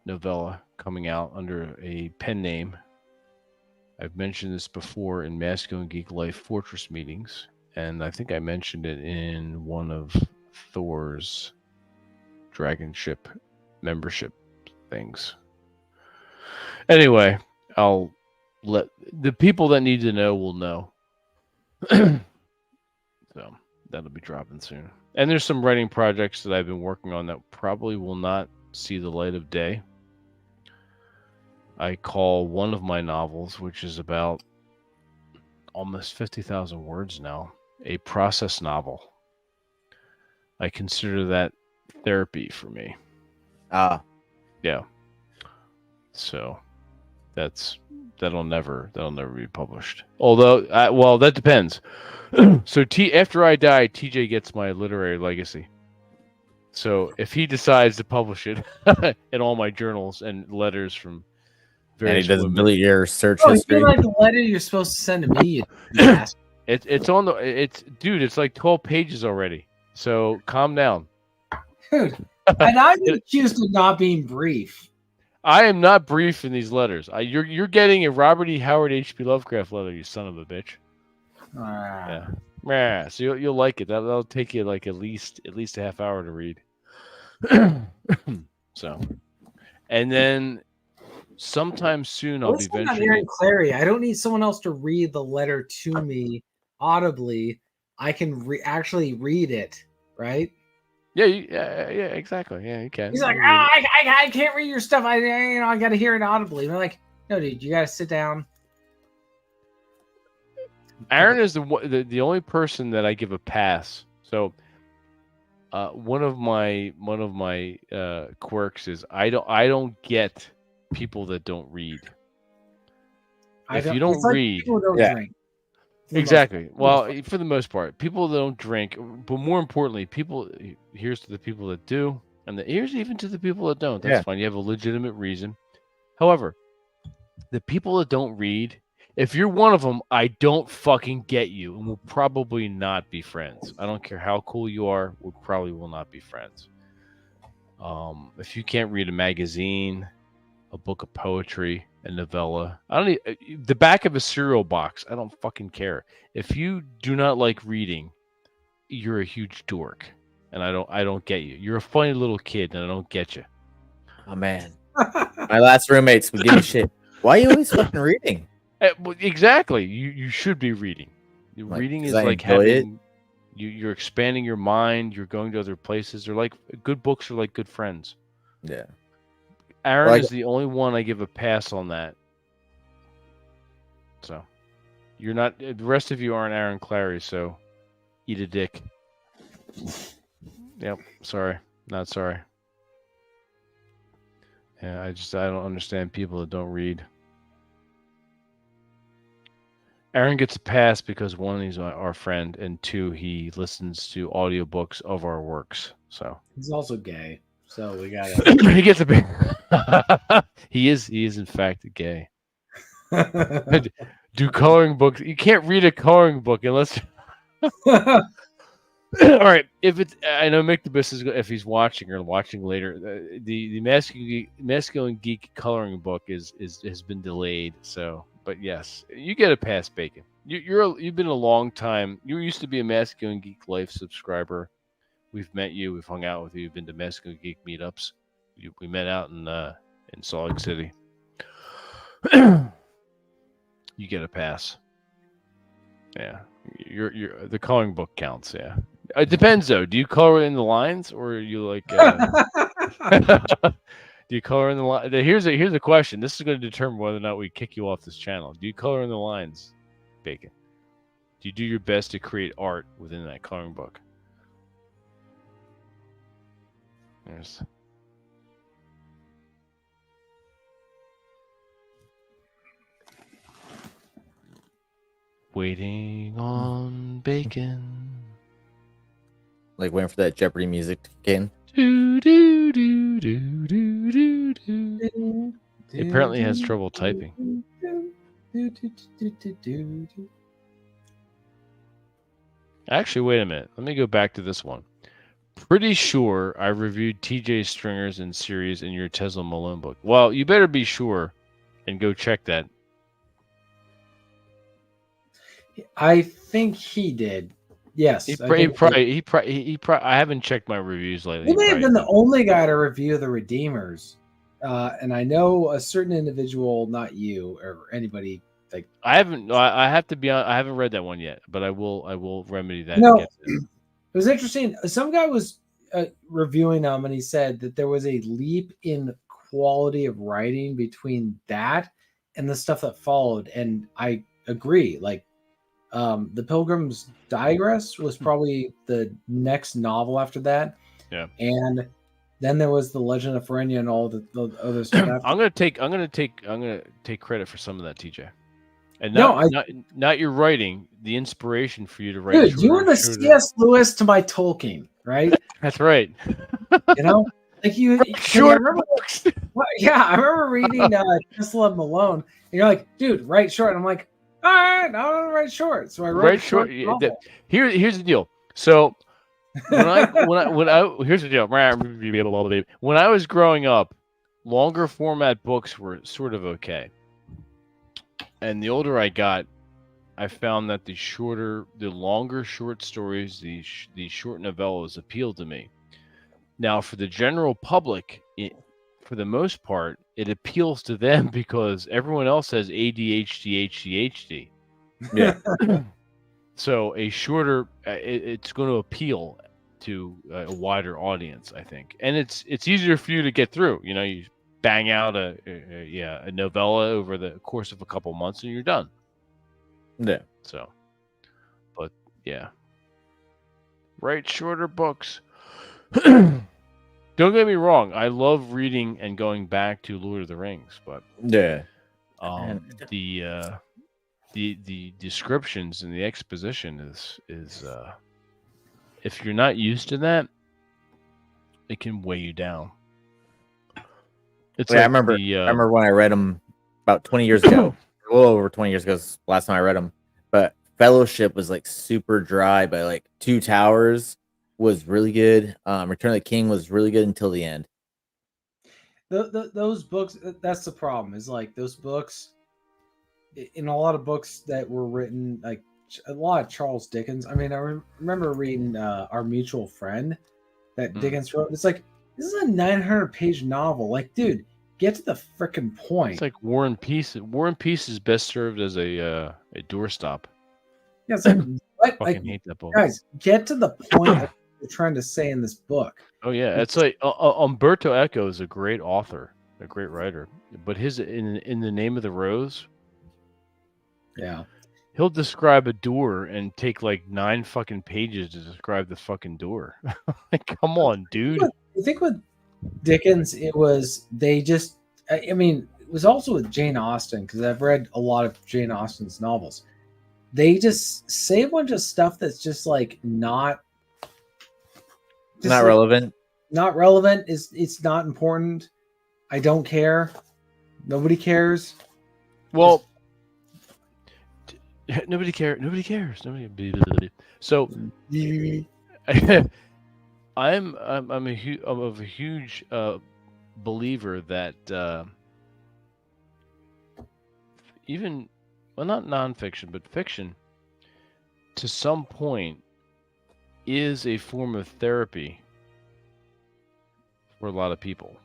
novella coming out under a pen name. I've mentioned this before in Masculine Geek Life Fortress meetings, and I think I mentioned it in one of Thor's Dragon Ship membership things. Anyway, I'll let the people that need to know will know. So that'll be dropping soon. And there's some writing projects that I've been working on that probably will not see the light of day. I call one of my novels, which is about almost 50,000 words now, a process novel. I consider that therapy for me. Ah. Yeah. So that'll never be published. Although, well, that depends. So after I die, TJ gets my literary legacy. So if he decides to publish it in all my journals and letters from various and he doesn't women, delete your search Oh, history. you're like the letter you're supposed to send to me. You it's on dude, it's like 12 pages already. So calm down. Dude, and I'm accused of not being brief. I am not brief in these letters. You're getting a Robert E. Howard H.P. Lovecraft letter, you son of a bitch. Yeah. So you'll like it. That'll take you like at least a half hour to read. So, and then sometime soon I'll be venturing. Aaron Clary. I don't need someone else to read the letter to me audibly. I can actually read it, right? Yeah, exactly. Yeah, you can. He's like, I can't read your stuff. I got to hear it audibly. And I'm like, no, dude, you got to sit down. Aaron is the only person that I give a pass. So, one of my quirks is I don't get people that don't read. If you don't read, people don't drink. Exactly. Well, for the most part, people that don't drink, but more importantly, here's to the people that do, and here's even to the people that don't. That's fine. You have a legitimate reason. However, the people that don't read, if you're one of them, I don't fucking get you, and we'll probably not be friends. I don't care how cool you are, we probably will not be friends. If you can't read a magazine, a book of poetry, a novella, I don't need the back of a cereal box. I don't fucking care. If you do not like reading, you're a huge dork. and I don't get you. You're a funny little kid, and I don't get you. Oh man, my last roommates would give me shit. Why are you always fucking reading? Well, exactly. You should be reading. Like, Reading 'cause is I like enjoy it. having you're expanding your mind. You're going to other places. They're like good books are like good friends. Yeah. Aaron Like- is the only one I give a pass on that. So you're not. The rest of you aren't Aaron Clary. So eat a dick. Yep. Sorry. Not sorry. Yeah. I don't understand people that don't read. Aaron gets a pass because one, he's our friend, and two, he listens to audiobooks of our works. So He's also gay, so we gotta. he gets a bit. He is in fact gay. Do coloring books? You can't read a coloring book unless. All right, if it's I know Mick the Biss is if he's watching or watching later. The masculine geek coloring book has been delayed. So, but yes, you get a pass, Bacon. You've been a long time. You used to be a Masculine Geek Life subscriber. We've met you. We've hung out with you. You've been to Masculine Geek meetups. We met out in Salt Lake City. You get a pass. Yeah, you're the coloring book counts. Yeah, it depends though. Do you color in the lines or are you like? Do you color in the line? Here's a question. This is going to determine whether or not we kick you off this channel. Do you color in the lines, Bacon? Do you do your best to create art within that coloring book? There's. Waiting on Bacon. Like waiting for that Jeopardy music to kick in. Do, do, do, do, do, do, do. He apparently has trouble typing. Actually, wait a minute. Let me go back to this one. Pretty sure I reviewed TJ Stringer's in series in your Tesla Malone book. Well, you better be sure and go check that. I think he did. Yes. He probably. I haven't checked my reviews lately. He may have been the only guy to review the Redeemers. And I know a certain individual, not you or anybody. Like I haven't. I have to be honest. I haven't read that one yet, but I will. I will remedy that. No, it was interesting. Some guy was reviewing them, and he said that there was a leap in quality of writing between that and the stuff that followed. And I agree. Like the Pilgrim's Digress was probably the next novel after that. Yeah, and then there was the Legend of Ferenia and all the other stuff. I'm gonna take credit for some of that, TJ. And not your writing, the inspiration for you to write. Dude, you were the C.S. Lewis to my Tolkien, right? That's right. You know, like you. Short books. Yeah, I remember reading Tesla Malone, and you're like, dude, write short. And I'm like, all right, I'll write short. So I wrote short. Here's the deal. So when I here's the deal. When I was growing up, longer format books were sort of okay. And the older I got, I found that the longer short stories, the short novellas appealed to me. Now, for the general public, for the most part, it appeals to them because everyone else has ADHD, HD. Yeah. So a shorter, it's going to appeal to a wider audience, I think, and it's easier for you to get through. You know, you bang out a novella over the course of a couple months and you're done. Yeah. So, but yeah, write shorter books. Don't get me wrong. I love reading and going back to Lord of the Rings, but yeah, the descriptions and the exposition is if you're not used to that, it can weigh you down. It's I remember when I read them about 20 years ago, a little over 20 years ago. Last time I read them, but Fellowship was like super dry, but like Two Towers was really good. Return of the King was really good until the end. Those books, that's the problem. Is like those books, in a lot of books that were written, like a lot of Charles Dickens. I mean, I remember reading Our Mutual Friend, that Mm. Dickens wrote. It's like, this is a 900-page novel. Like, dude, get to the freaking point. It's like War and Peace. War and Peace is best served as a doorstop. Yeah, it's like, what? Fucking Like, hate that book. guys, get to the point of what you're trying to say in this book. Oh yeah, it's like Umberto Eco is a great author, a great writer, but his in the Name of the Rose, Yeah. he'll describe a door and take like 9 fucking pages to describe the fucking door. Like, come on, dude. I think with Dickens, it was they just. I mean, it was also with Jane Austen because I've read a lot of Jane Austen's novels. They just say a bunch of stuff that's just like not relevant. Not relevant. It's not important. I don't care. Nobody cares. Well, nobody cares. Nobody cares. Nobody. So, I'm of a huge believer that even, well, not nonfiction, but fiction, to some point, is a form of therapy for a lot of people.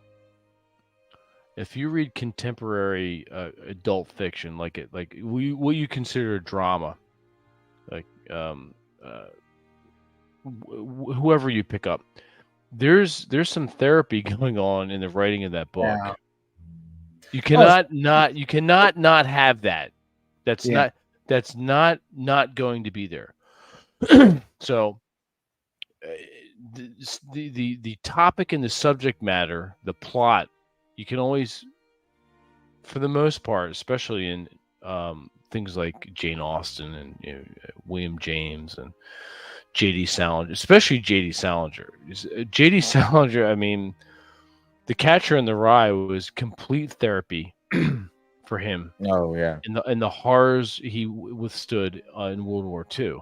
If you read contemporary adult fiction, like what you consider drama, like whoever you pick up, there's some therapy going on in the writing of that book. Yeah. You cannot not have that. That's Yeah. not going to be there. So the topic and the subject matter, the plot, you can always, for the most part, especially in things like Jane Austen and William James and J.D. Salinger, especially J.D. Salinger. J.D. Salinger, I mean, The Catcher in the Rye was complete therapy for him. Oh yeah. In the horrors he withstood in World War II.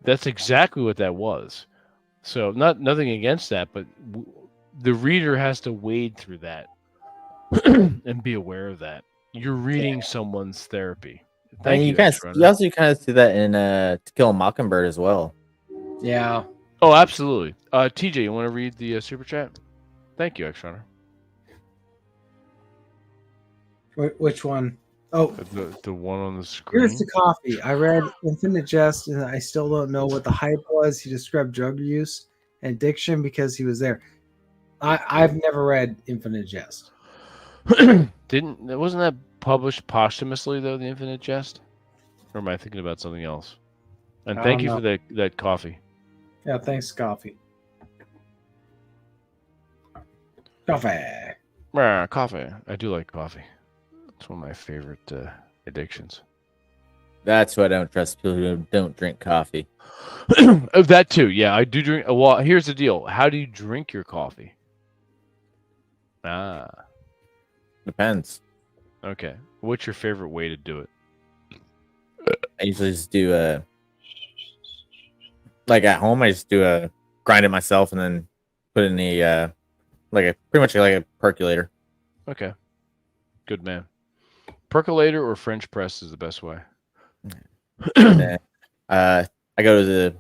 That's exactly what that was. So nothing against that, but the reader has to wade through that and be aware of that. You're reading someone's therapy. Thank you. You also kind of see that in To Kill a Mockingbird as well. Yeah. Oh, absolutely. TJ, you want to read the super chat? Thank you, X-Runner. Which one? Oh, the one on the screen. here's the coffee. I read Infinite Jest, and I still don't know what the hype was. He described drug use and addiction because he was there. I've never read Infinite Jest. Wasn't that published posthumously though, the Infinite Jest? Or am I thinking about something else? And thank you for that coffee. Yeah, thanks, coffee. Coffee. Coffee. I do like coffee. It's one of my favorite addictions. That's why I don't trust people who don't drink coffee. That too. Yeah, I do drink. Well, here's the deal. How do you drink your coffee? Depends. Okay. What's your favorite way to do it? I usually just do like at home. I just do grind it myself and then put it in the pretty much like a percolator. Okay. Good man. Percolator or French press is the best way. Then, I go to the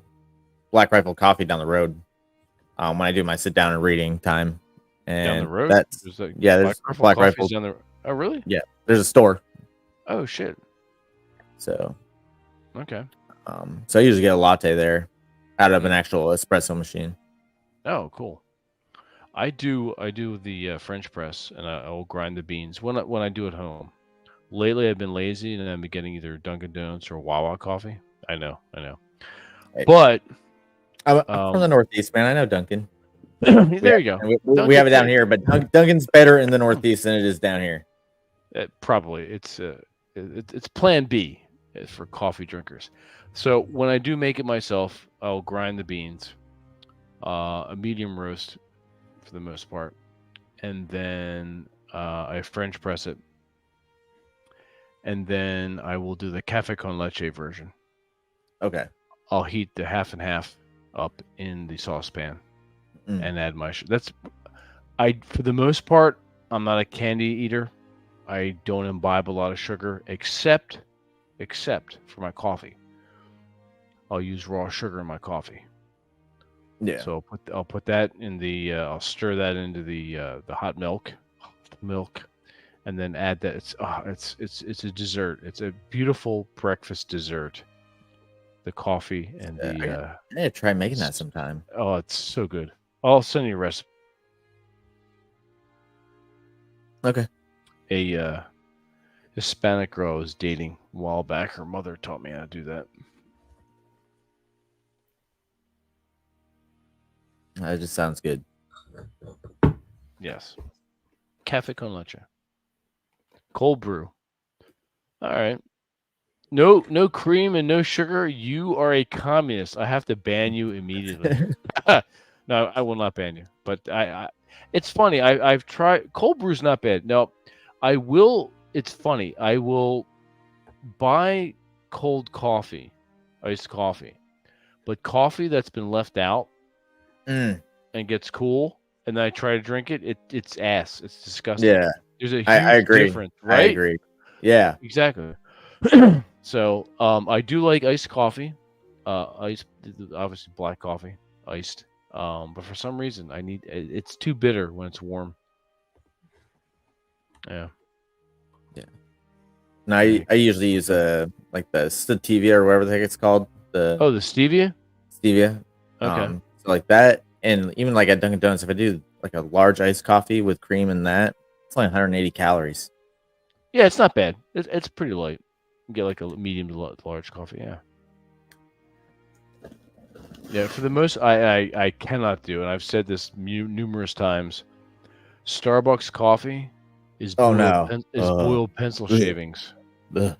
Black Rifle Coffee down the road when I do my sit down and reading time. And Down the road? There's Black Rifle. Down the... Oh, really? Yeah, there's a store. Oh, shit. So, okay. So I usually get a latte there out of an actual espresso machine. Oh, cool. I do the French press, and I will grind the beans when I do at home. Lately, I've been lazy, and I've been getting either Dunkin' Donuts or Wawa coffee. I know. Hey. But I'm from the Northeast, man. I know Dunkin'. There you go. We have it down here, but Dunkin's better in the Northeast than it is down here. Probably it's Plan B for coffee drinkers. So when I do make it myself, I'll grind the beans, a medium roast for the most part, and then I French press it, and then I will do the cafe con leche version. Okay. I'll heat the half and half up in the saucepan and add my for the most part, I'm not a candy eater. I don't imbibe a lot of sugar except for my coffee. I'll use raw sugar in my coffee. Yeah. So I'll put that in the I'll stir that into the hot milk, and then add that. It's a dessert. It's a beautiful breakfast dessert. The coffee and I the gotta try making that sometime. oh, it's so good. I'll send you a recipe. Okay. A Hispanic girl I was dating a while back. Her mother taught me how to do that. That just sounds good. Yes. Cafe con leche. Cold brew. All right. No cream and no sugar. You are a communist. I have to ban you immediately. No, I will not ban you. But I it's funny. I've tried cold brew's not bad. No, I will. It's funny. I will buy cold coffee, iced coffee, but coffee that's been left out Mm, and gets cool, and then I try to drink it. It's ass. It's disgusting. yeah, There's a huge I agree. difference, right? I agree. Yeah. Exactly. So I do like iced coffee, iced obviously black coffee, iced. But for some reason it's too bitter when it's warm. Yeah. No, I usually use like the stevia or whatever the heck it's called. The Oh, the stevia. stevia. Okay. So like that, and even like at Dunkin' Donuts, if I do like a large iced coffee with cream and that, it's only 180 calories. Yeah, it's not bad. It's pretty light. You get like a medium to large coffee. Yeah. Yeah. For the most, I cannot do, and I've said this numerous times. Starbucks coffee is Oh, boiled, no. boiled pencil Ugh. shavings. Ugh.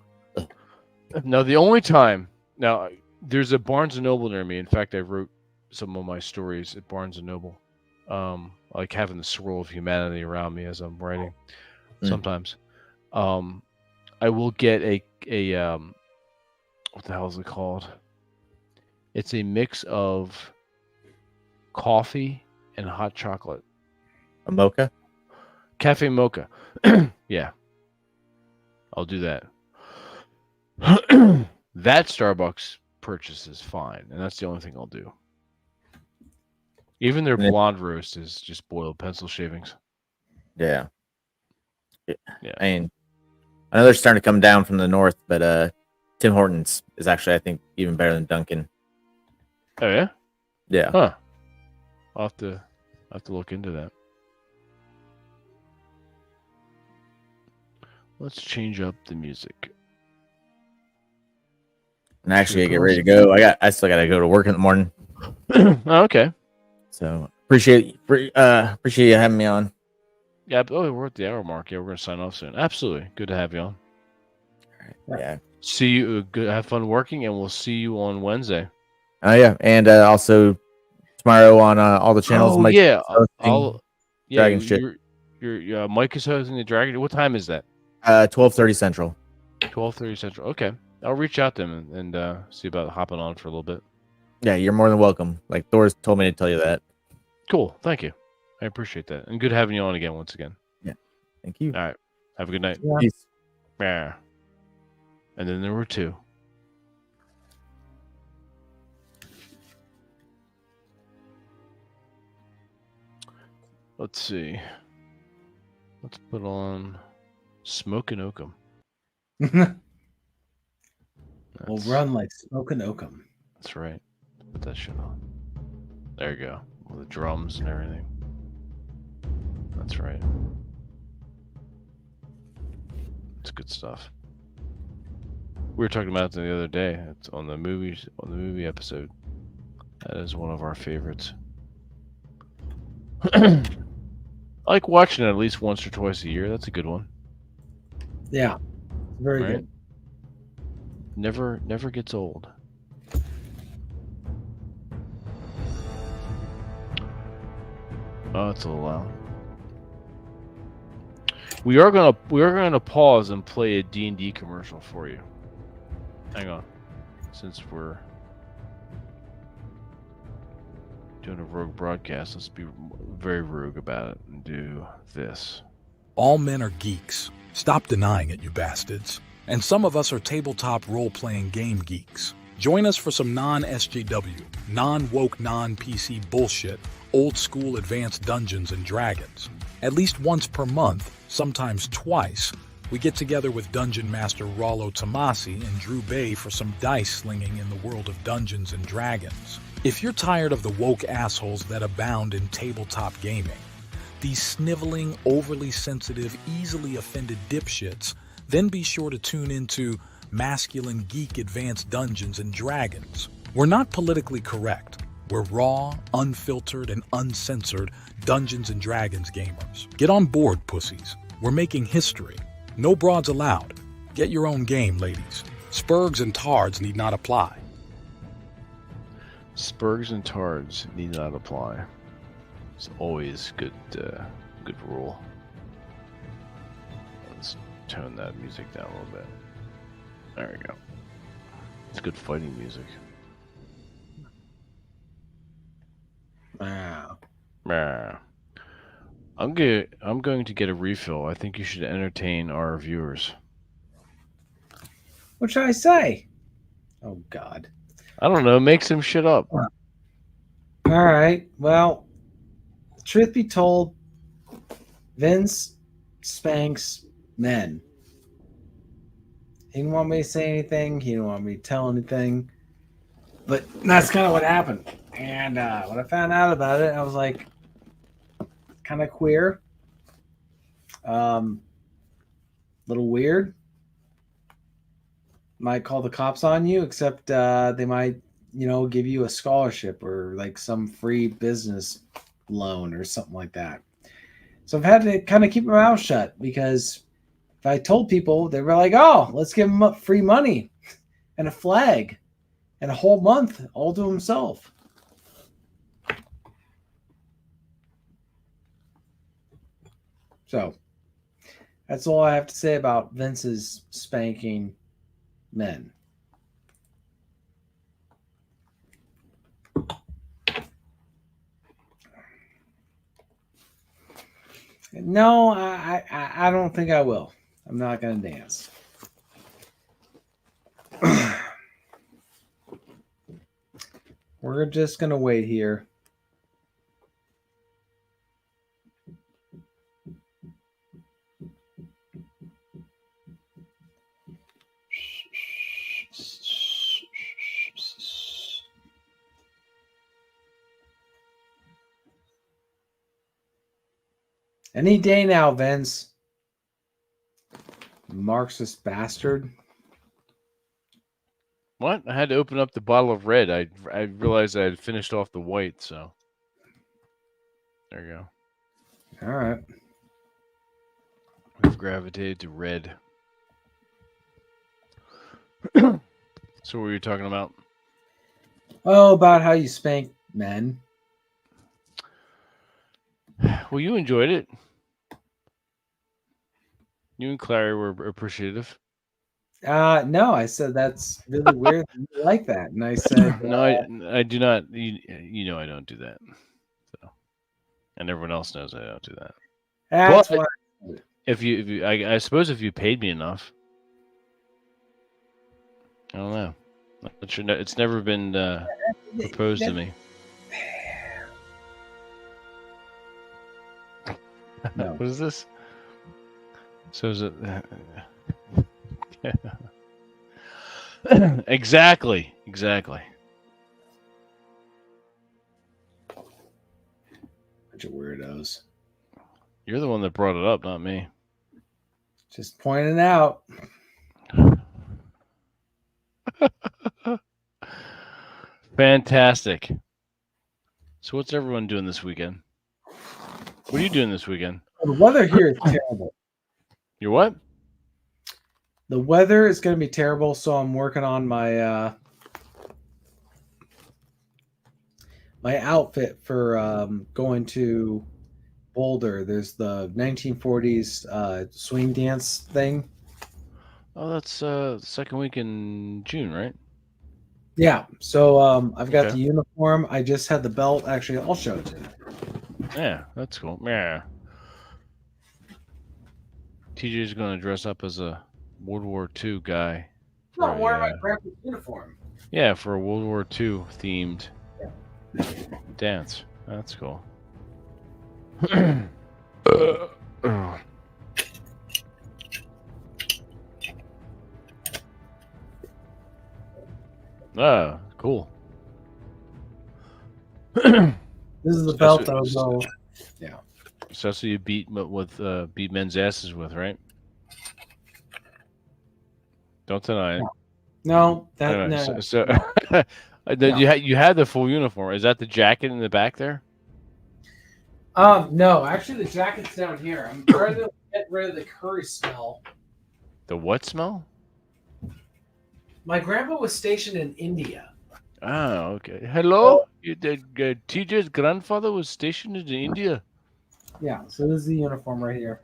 Now, the only time now there's a Barnes and Noble near me. In fact, I wrote some of my stories at Barnes and Noble. Like having the swirl of humanity around me as I'm writing. Mm. Sometimes, I will get a what the hell is it called? It's a mix of coffee and hot chocolate. A mocha. Cafe mocha. Yeah. I'll do that. That Starbucks purchase is fine, and that's the only thing I'll do. Even their Yeah. blonde roast is just boiled pencil shavings. Yeah. Yeah. I mean, I know they're starting to come down from the north, but Tim Hortons is actually, I think, even better than Dunkin'. Oh yeah? Yeah. Huh. I'll have to look into that. Let's change up the music. And actually, I get ready to go. I still got to go to work in the morning. Oh, okay. So appreciate you having me on. Yeah. Oh, we're at the hour mark. Yeah, we're gonna sign off soon. Absolutely. Good to have you on. Yeah. See you. Good. Have fun working, and we'll see you on Wednesday. Oh yeah, and also tomorrow on all the channels. Oh Mike yeah. is hosting I'll. Yeah. Dragon shit. Your Mike is hosting the Dragon. What time is that? 12:30 Central. 12:30 Central. Okay. I'll reach out to him and see about hopping on for a little bit. Yeah, you're more than welcome. Like Thor's told me to tell you that. Cool. Thank you. I appreciate that. And good having you on again once again. Thank you. All right. Have a good night. Yeah. Peace. Yeah. And then there were two. Let's see. Let's put on Smokin' Oakum. We'll That's- run like Smokin' Oakum. That's right. Put that shit on. There you go. With the drums and everything. That's right. It's good stuff. We were talking about it the other day. It's on the movie episode. That is one of our favorites. I like watching it at least once or twice a year. That's a good one. Yeah, very Right? good. Never gets old. Oh, it's a little loud. We are gonna pause and play a D&D commercial for you. Hang on, since we're doing a rogue broadcast, let's be very rogue about it and do this. All men are geeks. Stop denying it, you bastards. And some of us are tabletop role-playing game geeks. Join us for some non-SJW, non-woke, non-PC bullshit, old-school advanced Dungeons and Dragons. At least once per month, sometimes twice, we get together with Dungeon Master Rollo Tomasi and Drew Bay for some dice slinging in the world of Dungeons and Dragons. If you're tired of the woke assholes that abound in tabletop gaming, these sniveling, overly sensitive, easily offended dipshits, then be sure to tune into Masculine Geek Advanced Dungeons and Dragons. We're not politically correct. We're raw, unfiltered, and uncensored Dungeons and Dragons gamers. Get on board, pussies. We're making history. No broads allowed. Get your own game, ladies. Spurgs and tards need not apply. Spurgs and tards need not apply. It's always good rule. Let's tone that music down a little bit. There we go. It's good fighting music. Wow. Yeah. I'm going to get a refill. I think you should entertain our viewers. What should I say? Oh, God. I don't know. Make some shit up. All right. Well, truth be told, Vince spanks men. He didn't want me to say anything. He didn't want me to tell anything. But that's kind of what happened. And when I found out about it, I was like, kind of queer. Little weird. Might call the cops on you, except they might, give you a scholarship or like some free business loan or something like that. So I've had to kind of keep my mouth shut, because if I told people, they were like, oh, let's give him free money and a flag and a whole month all to himself. So that's all I have to say about Vince's spanking men. No, I don't think I will. I'm not going to dance. We're just going to wait here. Any day now, Vince. Marxist bastard. What? I had to open up the bottle of red. I realized I had finished off the white, so there you go. All right. We've gravitated to red. So what were you talking about? Oh, about how you spank men. Well, you enjoyed it. You and Clary were appreciative. No, I said that's really weird. You like that, and I said No, I do not. You know I don't do that. So, and everyone else knows I don't do that. that's But why. if you I suppose if you paid me enough, I don't know. It's never been proposed to me. No. What is this? So is it? Exactly. Bunch of weirdos. You're the one that brought it up, not me. Just pointing out. Fantastic. So what's everyone doing this weekend? What are you doing this weekend? The weather here is terrible. You're what? The weather is going to be terrible, so I'm working on my my outfit for going to Boulder. There's the 1940s swing dance thing. Oh, that's second week in June, right? Yeah. So I've got Okay. the uniform. I just had the belt. Actually, I'll show it to you. Yeah, that's cool. Yeah. TJ's going to dress up as a World War II guy. No, I'm wearing Yeah. my grandpa's uniform. Yeah, for a World War II themed dance. That's cool. Ah, cool. This is the belt that was So all. that's what you beat beat men's asses with, right? Don't deny it. No, that Anyway, no. so No. you had the full uniform. Is that the jacket in the back there? No, actually, the jacket's down here. I'm trying to get rid of the curry smell. The what smell? My grandpa was stationed in India. Oh, okay. Hello, TJ's grandfather was stationed in India. Yeah, so this is the uniform right here.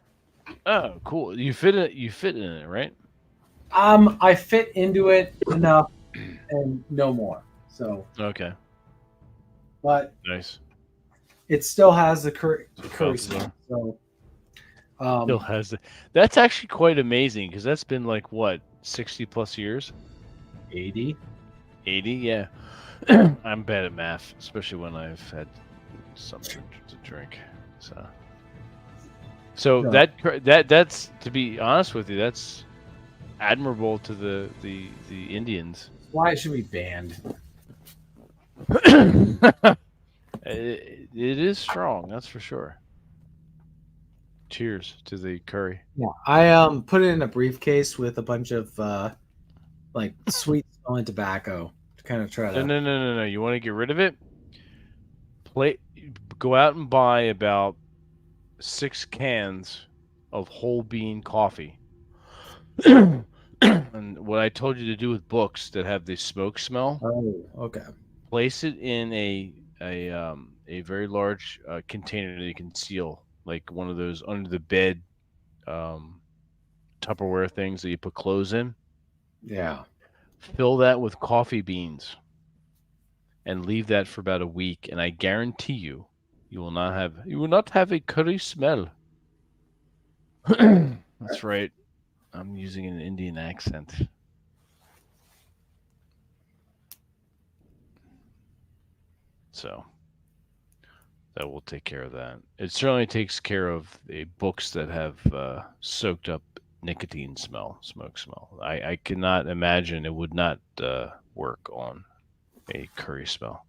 Oh, cool. You fit it. You fit in it, right? I fit into it enough and no more. So, Okay, but nice. it still has the curry Comfortable. smell. So, Still has it. That's actually quite amazing because that's been like what 60+ years. 80. 80, yeah. I'm bad at math, especially when I've had something to drink. So Yeah. that's, to be honest with you, that's admirable to the Indians. Why it should be banned. It is strong, that's for sure. Cheers to the curry. Yeah, I put it in a briefcase with a bunch of like sweet smelling tobacco to kind of try to. No. You want to get rid of it? Go out and buy about 6 cans of whole bean coffee. And what I told you to do with books that have the smoke smell, Oh, okay. place it in a very large container that you can seal, like one of those under the bed Tupperware things that you put clothes in. Yeah. Fill that with coffee beans and leave that for about a week, and I guarantee you will not have a curry smell. That's right. I'm using an Indian accent. So that will take care of that. It certainly takes care of the books that have soaked up nicotine smell, smoke smell. I cannot imagine it would not work on a curry smell.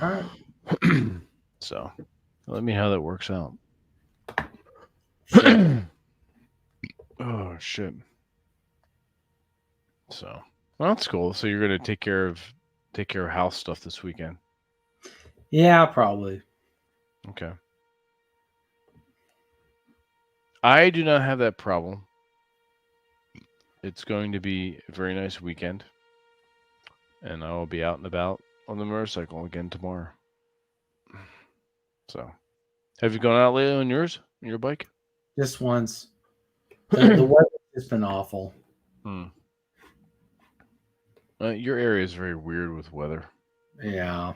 All right. So let me know how that works out. Oh shit. So well, that's cool. So you're gonna take care of house stuff this weekend. Yeah, probably. Okay. I do not have that problem. It's going to be a very nice weekend. And I will be out and about on the motorcycle again tomorrow. So, have you gone out lately on your bike? Just once. The weather has been awful. Your area is very weird with weather. Yeah.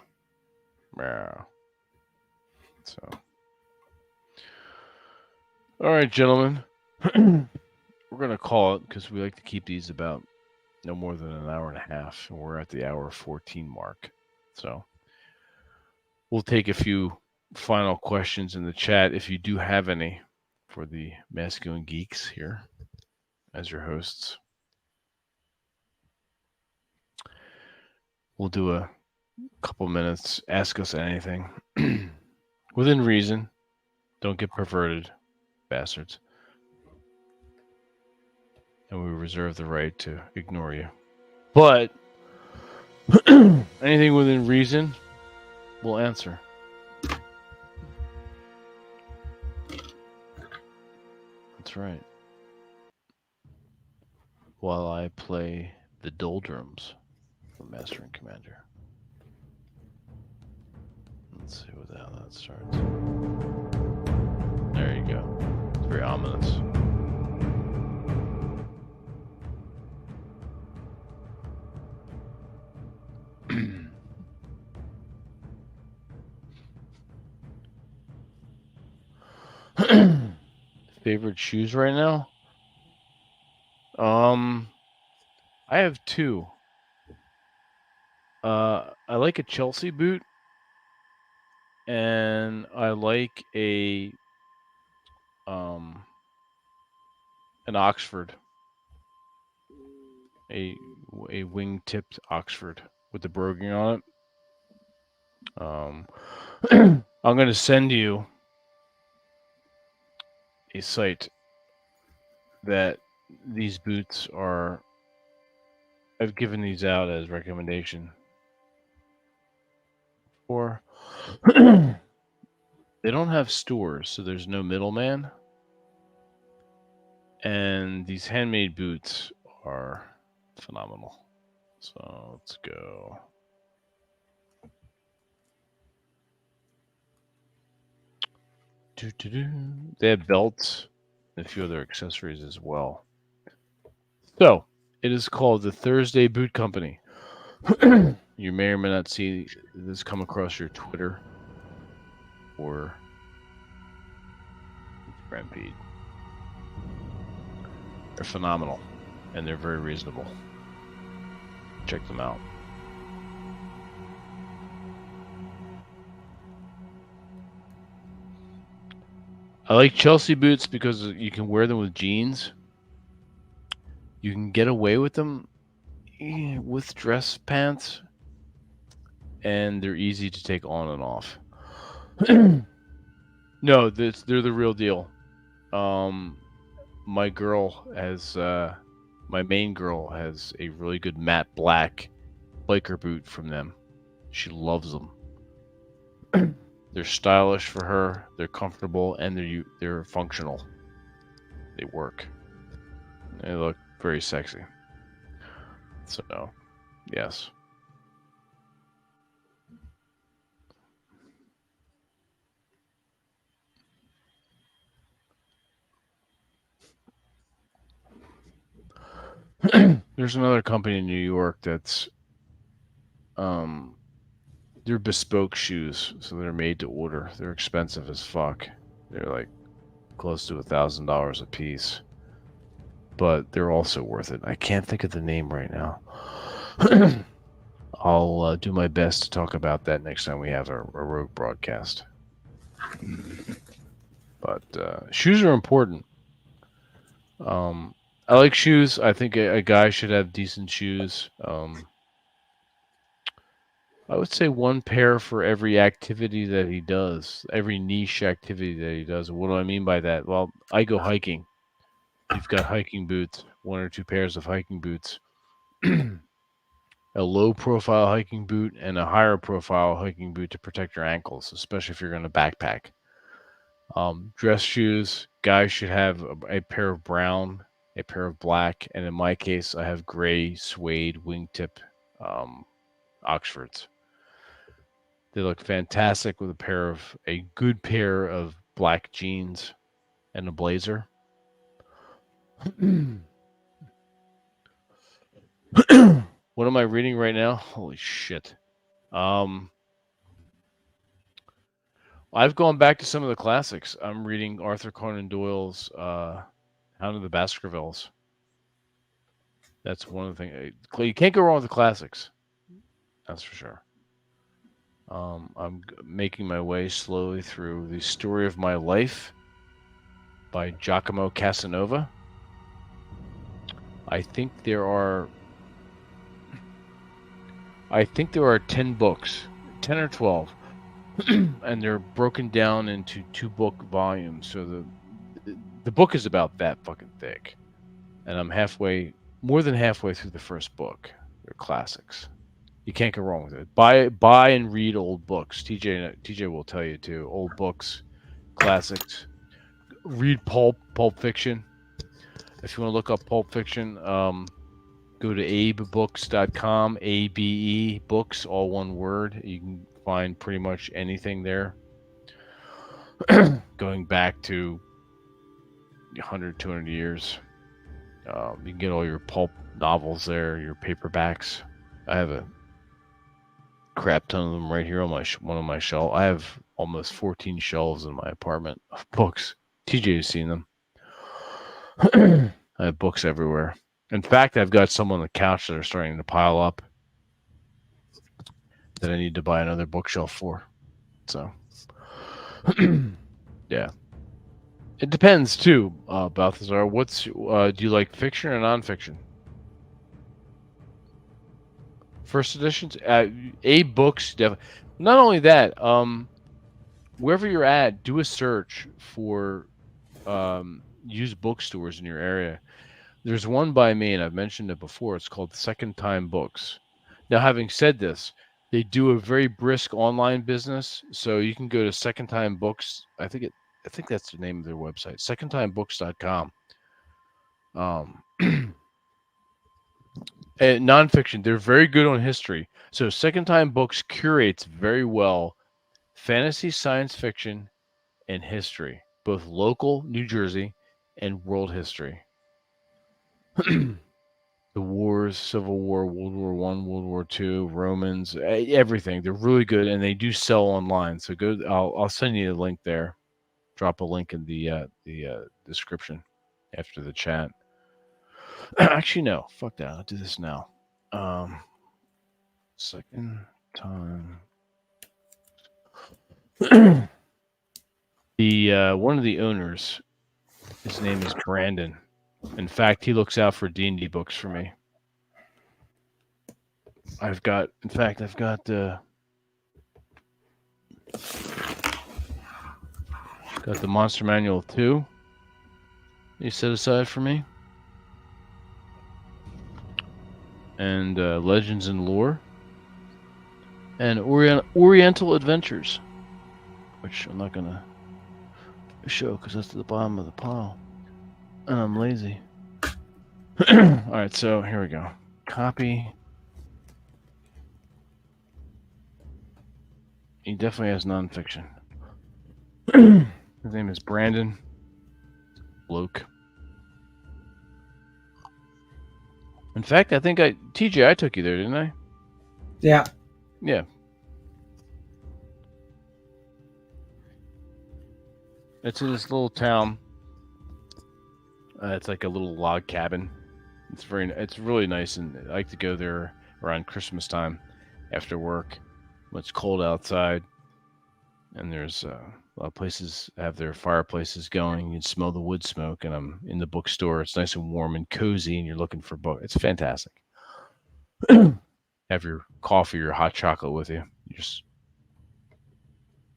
Yeah. So, all right, gentlemen, we're gonna call it because we like to keep these about no more than an hour and a half, and we're at the hour 14 mark. So, we'll take a few final questions in the chat if you do have any for the Masculine Geeks here as your hosts. We'll do a couple minutes. Ask us anything within reason. Don't get perverted, bastards. And we reserve the right to ignore you. But anything within reason, we'll answer. That's right. While I play the doldrums from Master and Commander. Let's see what the hell that starts. There you go. It's very ominous. Favorite shoes right now? I have two. I like a Chelsea boot, and I like an Oxford, a wing-tipped Oxford with the broguing on it. I'm going to send you a site that these boots are. I've given these out as recommendation for. They don't have stores, so there's no middleman. And these handmade boots are phenomenal. So let's go. They have belts and a few other accessories as well. So it is called the Thursday Boot Company. You may or may not see this come across your Twitter or Instagram feed. They're phenomenal, and they're very reasonable. Check them out. I like Chelsea boots because you can wear them with jeans. You can get away with them with dress pants, and they're easy to take on and off. No, they're the real deal. My girl has, my main girl has a really good matte black biker boot from them. She loves them. They're stylish for her. They're comfortable, and they're functional. They work. They look very sexy. So, yes. There's another company in New York that's they're bespoke shoes, so they're made to order. They're expensive as fuck. They're like close to $1,000 a piece, but they're also worth it. I can't think of the name right now. I'll do my best to talk about that next time we have a Rogue broadcast. But shoes are important. I like shoes. I think a guy should have decent shoes. I would say one pair for every activity that he does, every niche activity that he does. What do I mean by that? Well, I go hiking. You've got hiking boots, one or two pairs of hiking boots, a low profile hiking boot, and a higher profile hiking boot to protect your ankles, especially if you're going to backpack. Dress shoes, guys should have a pair of brown, a pair of black, and in my case, I have gray suede wingtip Oxfords. They look fantastic with a good pair of black jeans and a blazer. What am I reading right now? Holy shit. I've gone back to some of the classics. I'm reading Arthur Conan Doyle's Hound of the Baskervilles. That's one of the things. You can't go wrong with the classics. That's for sure. I'm making my way slowly through The Story of My Life by Giacomo Casanova. I think there are 10 books, 10 or 12, and they're broken down into 2-book volumes. So the book is about that fucking thick, and I'm more than halfway through the first book. They're classics. You can't go wrong with it. Buy and read old books. TJ will tell you too. Old books, classics. Read Pulp Fiction. If you want to look up Pulp Fiction, go to abebooks.com. ABE books, all one word. You can find pretty much anything there. Going back to 100, 200 years. You can get all your pulp novels there, your paperbacks. I have a crap ton of them right here on one of my shelves. I have almost 14 shelves in my apartment of books. TJ has seen them. I have books everywhere. In fact, I've got some on the couch that are starting to pile up. that I need to buy another bookshelf for. So, yeah. It depends too, Balthazar. What's do you like fiction or nonfiction? First editions, books. Not only that, wherever you're at, do a search for used bookstores in your area. There's one by me, and I've mentioned it before. It's called Second Time Books. Now, having said this, they do a very brisk online business, so you can go to Second Time Books. I think that's the name of their website, secondtimebooks.com. And nonfiction, they're very good on history. So Second Time Books curates very well fantasy, science fiction, and history, both local New Jersey and world history. The wars, Civil War, World War I, World War II, Romans, everything. They're really good, and they do sell online. So go. I'll send you a link there. Drop a link in the description after the chat. Actually, no. Fuck that. I'll do this now. Second Time. The one of the owners, his name is Brandon. In fact, he looks out for D&D books for me. I've got the Monster Manual 2 he set aside for me. And Legends and Lore. And Oriental Adventures. Which I'm not going to show because that's at the bottom of the pile. And I'm lazy. Alright, so here we go. Copy. He definitely has nonfiction. His name is Brandon Bloke. In fact, I think TJ, I took you there, didn't I? Yeah. Yeah. It's in this little town. It's like a little log cabin. It's really nice, and I like to go there around Christmas time after work when it's cold outside. And there's a lot of places have their fireplaces going. You can smell the wood smoke, and I'm in the bookstore. It's nice and warm and cozy, and you're looking for books. It's fantastic. Have your coffee or hot chocolate with you. You're just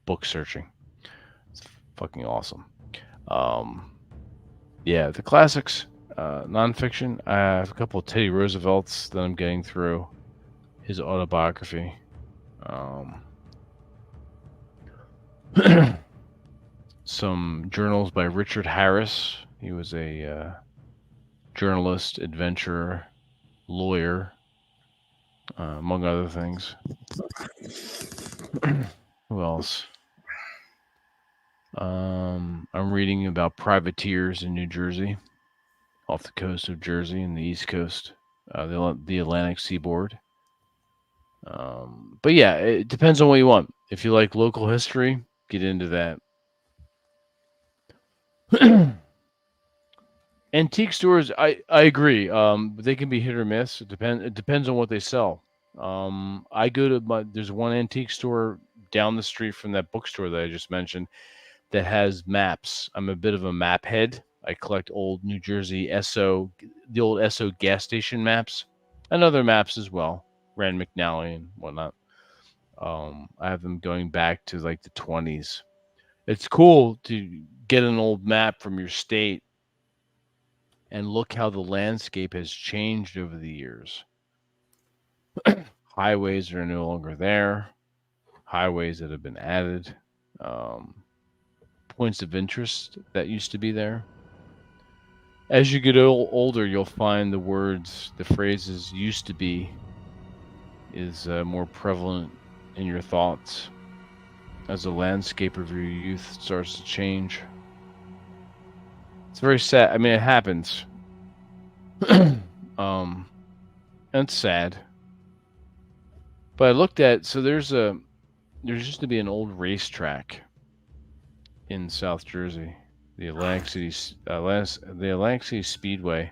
book searching. It's fucking awesome. Yeah, the classics, nonfiction. I have a couple of Teddy Roosevelt's that I'm getting through. His autobiography. Some journals by Richard Harris. He was a journalist, adventurer, lawyer, among other things. Who else? I'm reading about privateers in New Jersey, off the coast of Jersey and the East Coast, the Atlantic seaboard. But yeah, it depends on what you want. If you like local history, get into that. Antique stores, I agree. They can be hit or miss. It depends on what they sell. I go to there's one antique store down the street from that bookstore that I just mentioned that has maps. I'm a bit of a map head. I collect old New Jersey the old Esso gas station maps, and other maps as well, Rand McNally and whatnot. I have them going back to like the 20s. It's cool to get an old map from your state and look how the landscape has changed over the years. Highways are no longer there. Highways that have been added. Points of interest that used to be there. As you get older, you'll find the phrases used to be is more prevalent in your thoughts as the landscape of your youth starts to change. It's very sad. I mean, it happens. And it's sad. But I looked at, so there used to be an old racetrack in South Jersey, the Atlantic City Speedway.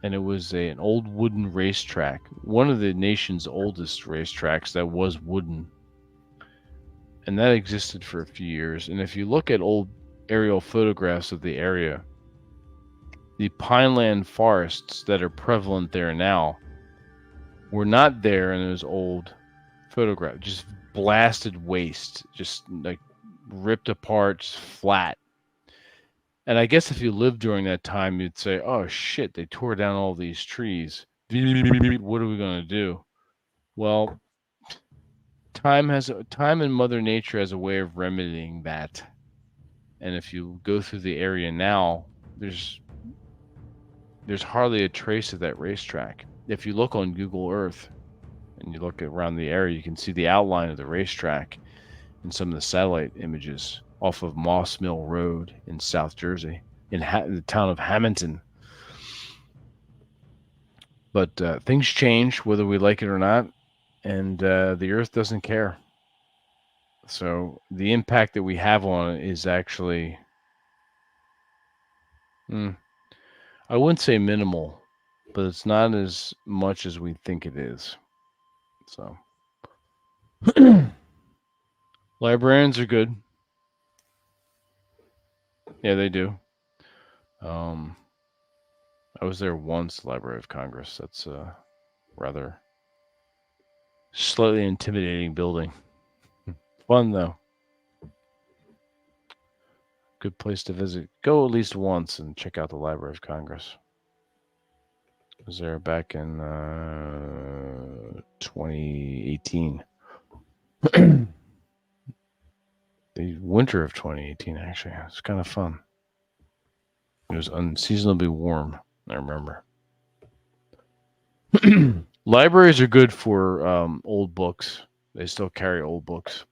and it was an old wooden racetrack, one of the nation's oldest racetracks that was wooden, and that existed for a few years. And if you look at old aerial photographs of the area, the pineland forests that are prevalent there now were not there in those old photographs. Just blasted waste, just like ripped apart, just flat. And I guess if you lived during that time, you'd say, "Oh shit, they tore down all these trees. What are we going to do?" Well, time and Mother Nature has a way of remedying that. And if you go through the area now, there's hardly a trace of that racetrack. If you look on Google Earth and you look around the area, you can see the outline of the racetrack in some of the satellite images off of Moss Mill Road in South Jersey, in the town of Hamilton. But things change, whether we like it or not, and the Earth doesn't care. So the impact that we have on it is actually, I wouldn't say minimal, but it's not as much as we think it is. So librarians are good. Yeah, they do. I was there once, Library of Congress. That's a rather slightly intimidating building. Fun, though. Good place to visit. Go at least once and check out the Library of Congress. I was there back in 2018. The winter of 2018, actually. It's kind of fun. It was unseasonably warm, I remember. Libraries are good for old books. They still carry old books.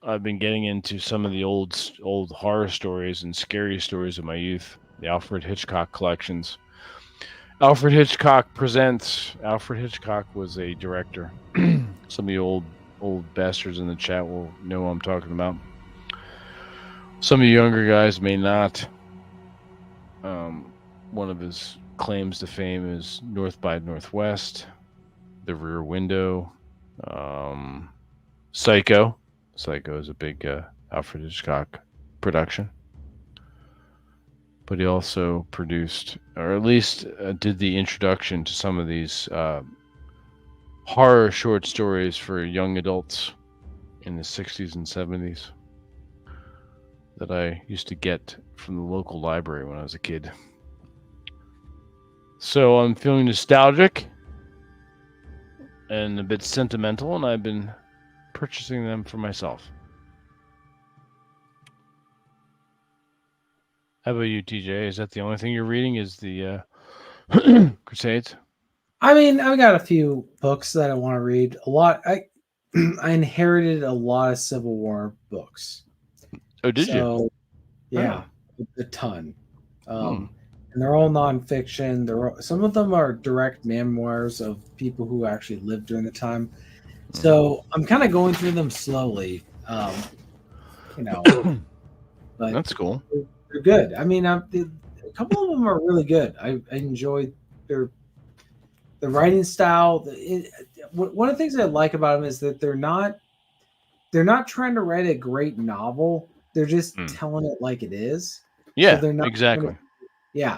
I've been getting into some of the old horror stories and scary stories of my youth. The Alfred Hitchcock collections. Alfred Hitchcock Presents. Alfred Hitchcock was a director. Some of the old bastards in the chat will know what I'm talking about. Some of you younger guys may not. One of his claims to fame is North by Northwest, The Rear Window, Psycho. Psycho is a big Alfred Hitchcock production. But he also produced, or at least did the introduction to some of these horror short stories for young adults in the 60s and 70s that I used to get from the local library when I was a kid. So I'm feeling nostalgic and a bit sentimental, and I've been purchasing them for myself. How about you, TJ? Is that the only thing you're reading? Is the Crusades? I mean, I've got a few books that I want to read. A lot. I inherited a lot of Civil War books. Oh, did you? Yeah, a ton. And they're all nonfiction. Some of them are direct memoirs of people who actually lived during the time. So I'm kind of going through them slowly. But that's cool. They're good. I mean, a couple of them are really good. I enjoyed the writing style. One of the things I like about them is that they're not trying to write a great novel. They're just telling it like it is. Yeah, so they're not exactly.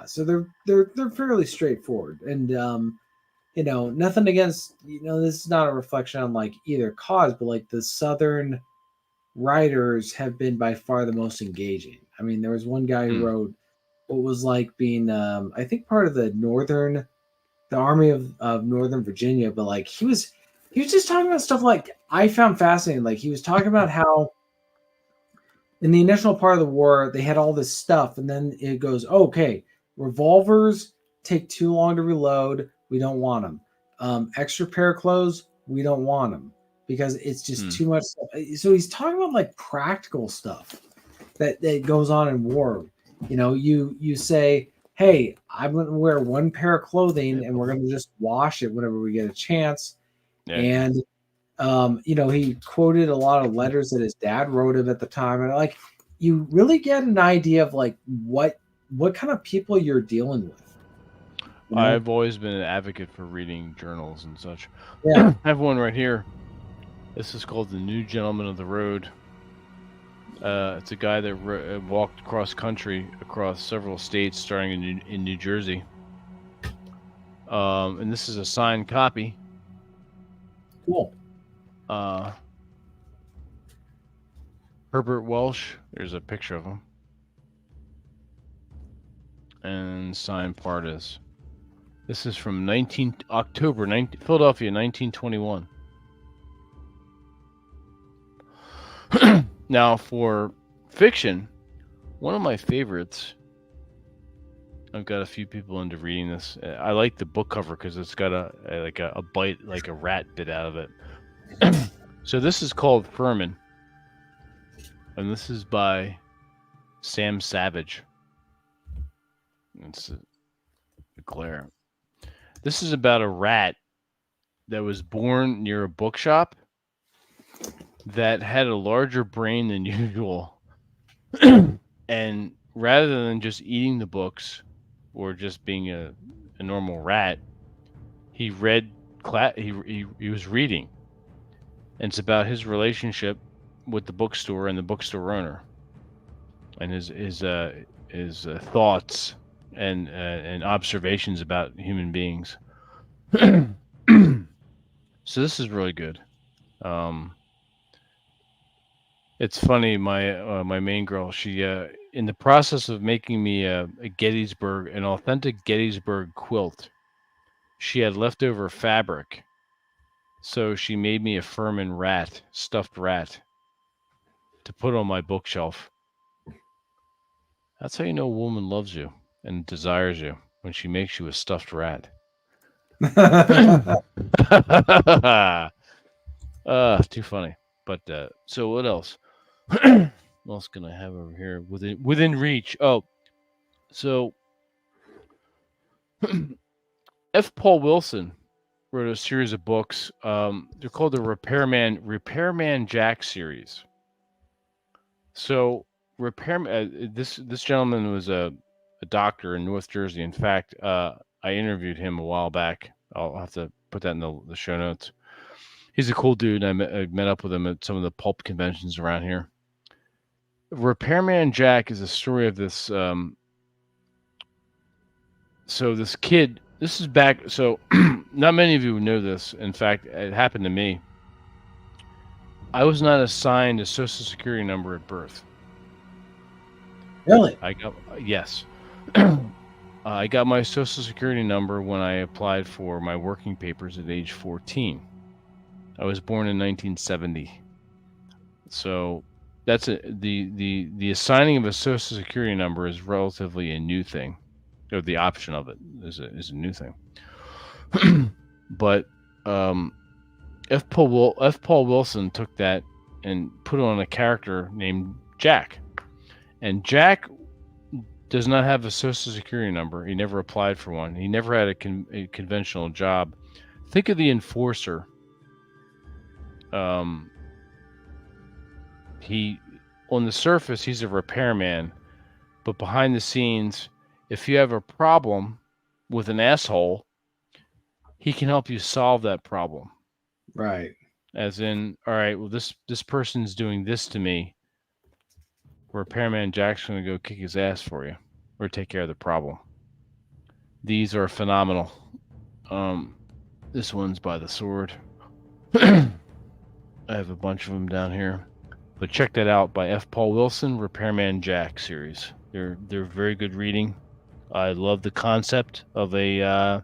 So they're fairly straightforward, and nothing against this is not a reflection on like either cause, but like the Southern writers have been by far the most engaging. I mean, there was one guy who wrote what was like being I think part of the Army of Northern Virginia, but like he was just talking about stuff like I found fascinating. Like he was talking about how in the initial part of the war they had all this stuff, and then it goes, okay, revolvers take too long to reload, we don't want them. Extra pair of clothes, we don't want them because it's just too much stuff. So he's talking about like practical stuff that goes on in war. You say, hey, I'm going to wear one pair of clothing and we're going to just wash it whenever we get a chance. Yeah. And, he quoted a lot of letters that his dad wrote him at the time. And like, you really get an idea of like what kind of people you're dealing with. You know? I've always been an advocate for reading journals and such. Yeah. I have one right here. This is called The New Gentleman of the Road. It's a guy that walked across country, across several states, starting in New Jersey. And this is a signed copy. Cool. Herbert Welsh. There's a picture of him. And signed part is. This is from October, Philadelphia, 1921. Now, for fiction, one of my favorites. I've got a few people into reading this. I like the book cover because it's got a bite, like a rat bit out of it. So this is called Furman, and this is by Sam Savage. It's a glare. This is about a rat that was born near a bookshop that had a larger brain than usual. And rather than just eating the books or just being a normal rat, he read he was reading. And it's about his relationship with the bookstore and the bookstore owner, and his thoughts and observations about human beings. So this is really good. It's funny. My main girl, she in the process of making me an authentic Gettysburg quilt, she had leftover fabric, so she made me a Furman stuffed rat, to put on my bookshelf. That's how you know a woman loves you and desires you, when she makes you a stuffed rat. Too funny. But so what else? What else can I have over here within reach? Oh, so F. Paul Wilson wrote a series of books. They're called the Repairman Jack series. So this gentleman was a doctor in North Jersey. In fact, I interviewed him a while back. I'll have to put that in the show notes. He's a cool dude. I met up with him at some of the pulp conventions around here. Repairman Jack is a story of this. So this kid, this is back. So not many of you know this. In fact, it happened to me. I was not assigned a Social Security number at birth. Really? Yes. I got my Social Security number when I applied for my working papers at age 14. I was born in 1970. So that's the assigning of a Social Security number is relatively a new thing, or the option of it is a new thing. But F. Paul Wilson took that and put it on a character named Jack, and Jack does not have a Social Security number. He never applied for one. He never had a conventional job. Think of the enforcer. He, on the surface, he's a repairman, but behind the scenes, if you have a problem with an asshole, he can help you solve that problem. Right. As in, all right, well, this person's doing this to me. Repairman Jack's going to go kick his ass for you, or take care of the problem. These are phenomenal. This one's by the sword. I have a bunch of them down here, but check that out by F. Paul Wilson, Repairman Jack series. They're very good reading. I love the concept of a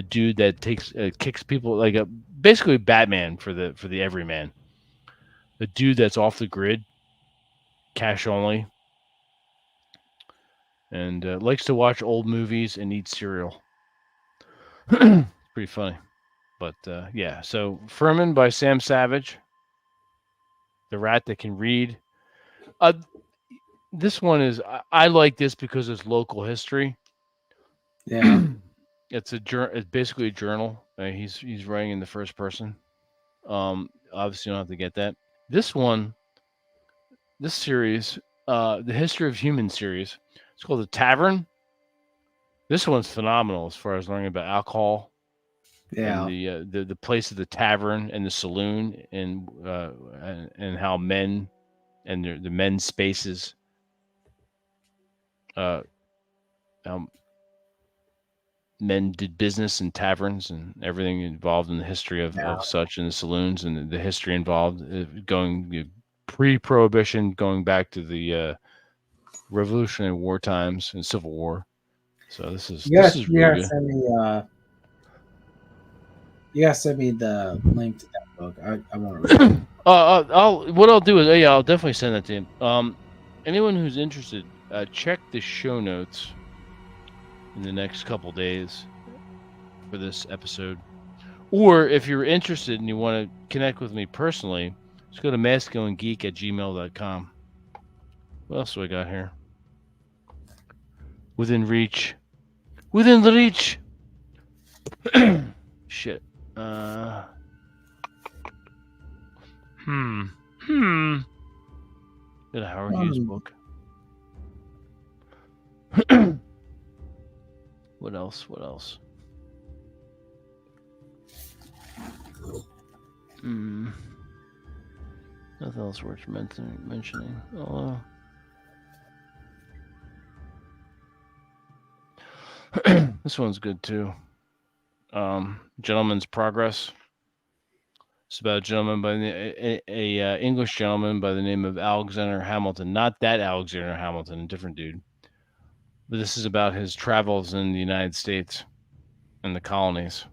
dude that kicks people, like basically Batman for the everyman. A dude that's off the grid, cash only, and likes to watch old movies and eat cereal. Pretty funny. But yeah, so Furman by Sam Savage, the rat that can read. This one is, I like this because it's local history. Yeah. It's basically a journal. He's writing in the first person. Obviously, you don't have to get that. This series, the History of Human series, it's called The Tavern. This one's phenomenal as far as learning about alcohol Yeah. and the place of the tavern and the saloon and how men and the men's spaces men did business in taverns and everything involved in the history of such in the saloons and the history involved going pre-prohibition, going back to the Revolutionary War times and Civil War. So this is really good. You gotta send me the link to that book. I want to read it. I'll do is I'll definitely send that to you. Anyone who's interested, check the show notes in the next couple days for this episode. Or if you're interested and you want to connect with me personally, just go to masculinegeek@gmail.com. What else do I got here? Within reach. Within the reach. Shit. Got a Howard Hughes book. What else? Nothing else worth mentioning. This one's good too. Gentleman's Progress. It's about a gentleman by a English gentleman by the name of Alexander Hamilton. Not that Alexander Hamilton, a different dude. But this is about his travels in the United States and the colonies.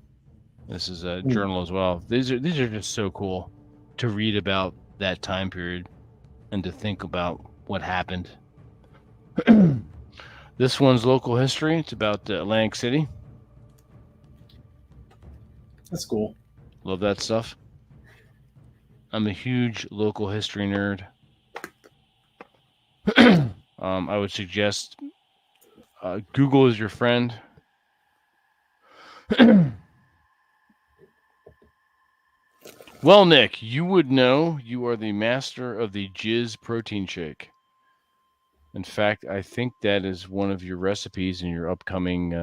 This is a journal as well. These are just so cool to read about that time period and to think about what happened. This one's local history. It's about Atlantic City. That's cool. Love that stuff. I'm a huge local history nerd. I would suggest Google is your friend. Well, Nick, you would know you are the master of the Jizz protein shake. In fact, I think that is one of your recipes in your upcoming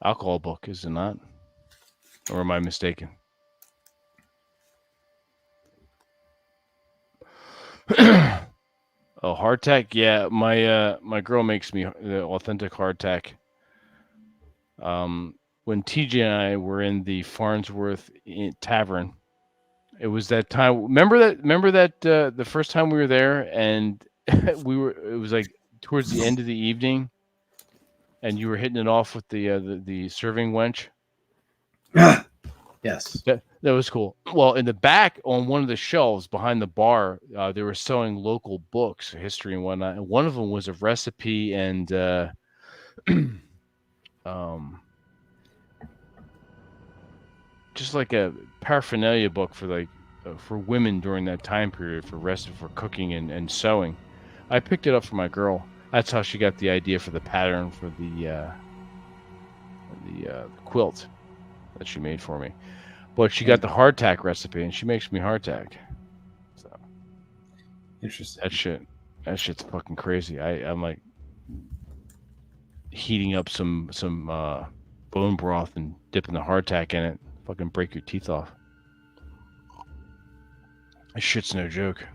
alcohol book, is it not? Or am I mistaken? Oh, hardtack? Yeah, my girl makes me the authentic hardtack. When TJ and I were in the Farnsworth Tavern, it was that time. Remember that the first time we were there, and it was like towards the end of the evening, and you were hitting it off with the serving wench. Yes. That was cool. Well, in the back on one of the shelves behind the bar, they were selling local books, history and whatnot. And one of them was a recipe and just like a paraphernalia book for for women during that time period for cooking and sewing. I picked it up for my girl. That's how she got the idea for the pattern for the quilt that she made for me. But she got the hardtack recipe, and she makes me hardtack. So interesting. That shit's fucking crazy. I'm like heating up some bone broth and dipping the hardtack in it. Fucking break your teeth off. That shit's no joke.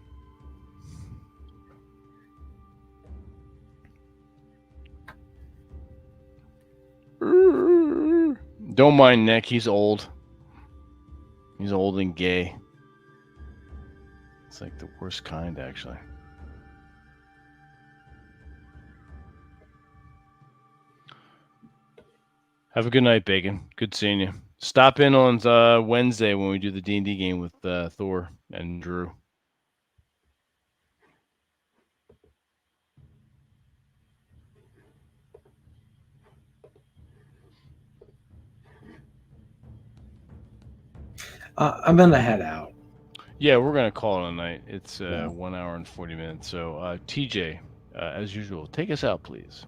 Don't mind Nick. He's old. He's old and gay. It's like the worst kind, actually. Have a good night, Bacon. Good seeing you. Stop in on Wednesday when we do the D&D game with Thor and Drew. I'm gonna head out. Yeah, we're gonna call it a night. It's 1 hour and 40 minutes. So TJ, as usual, take us out, please.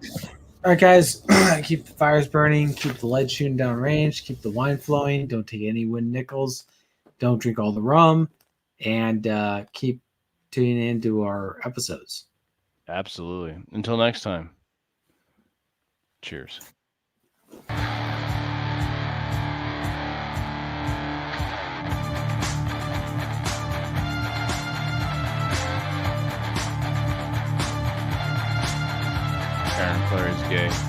All right, guys. Keep the fires burning. Keep the lead shooting down range. Keep the wine flowing. Don't take any wind nickels. Don't drink all the rum. And keep tuning into our episodes. Absolutely. Until next time. Cheers. Karen Clary's gay.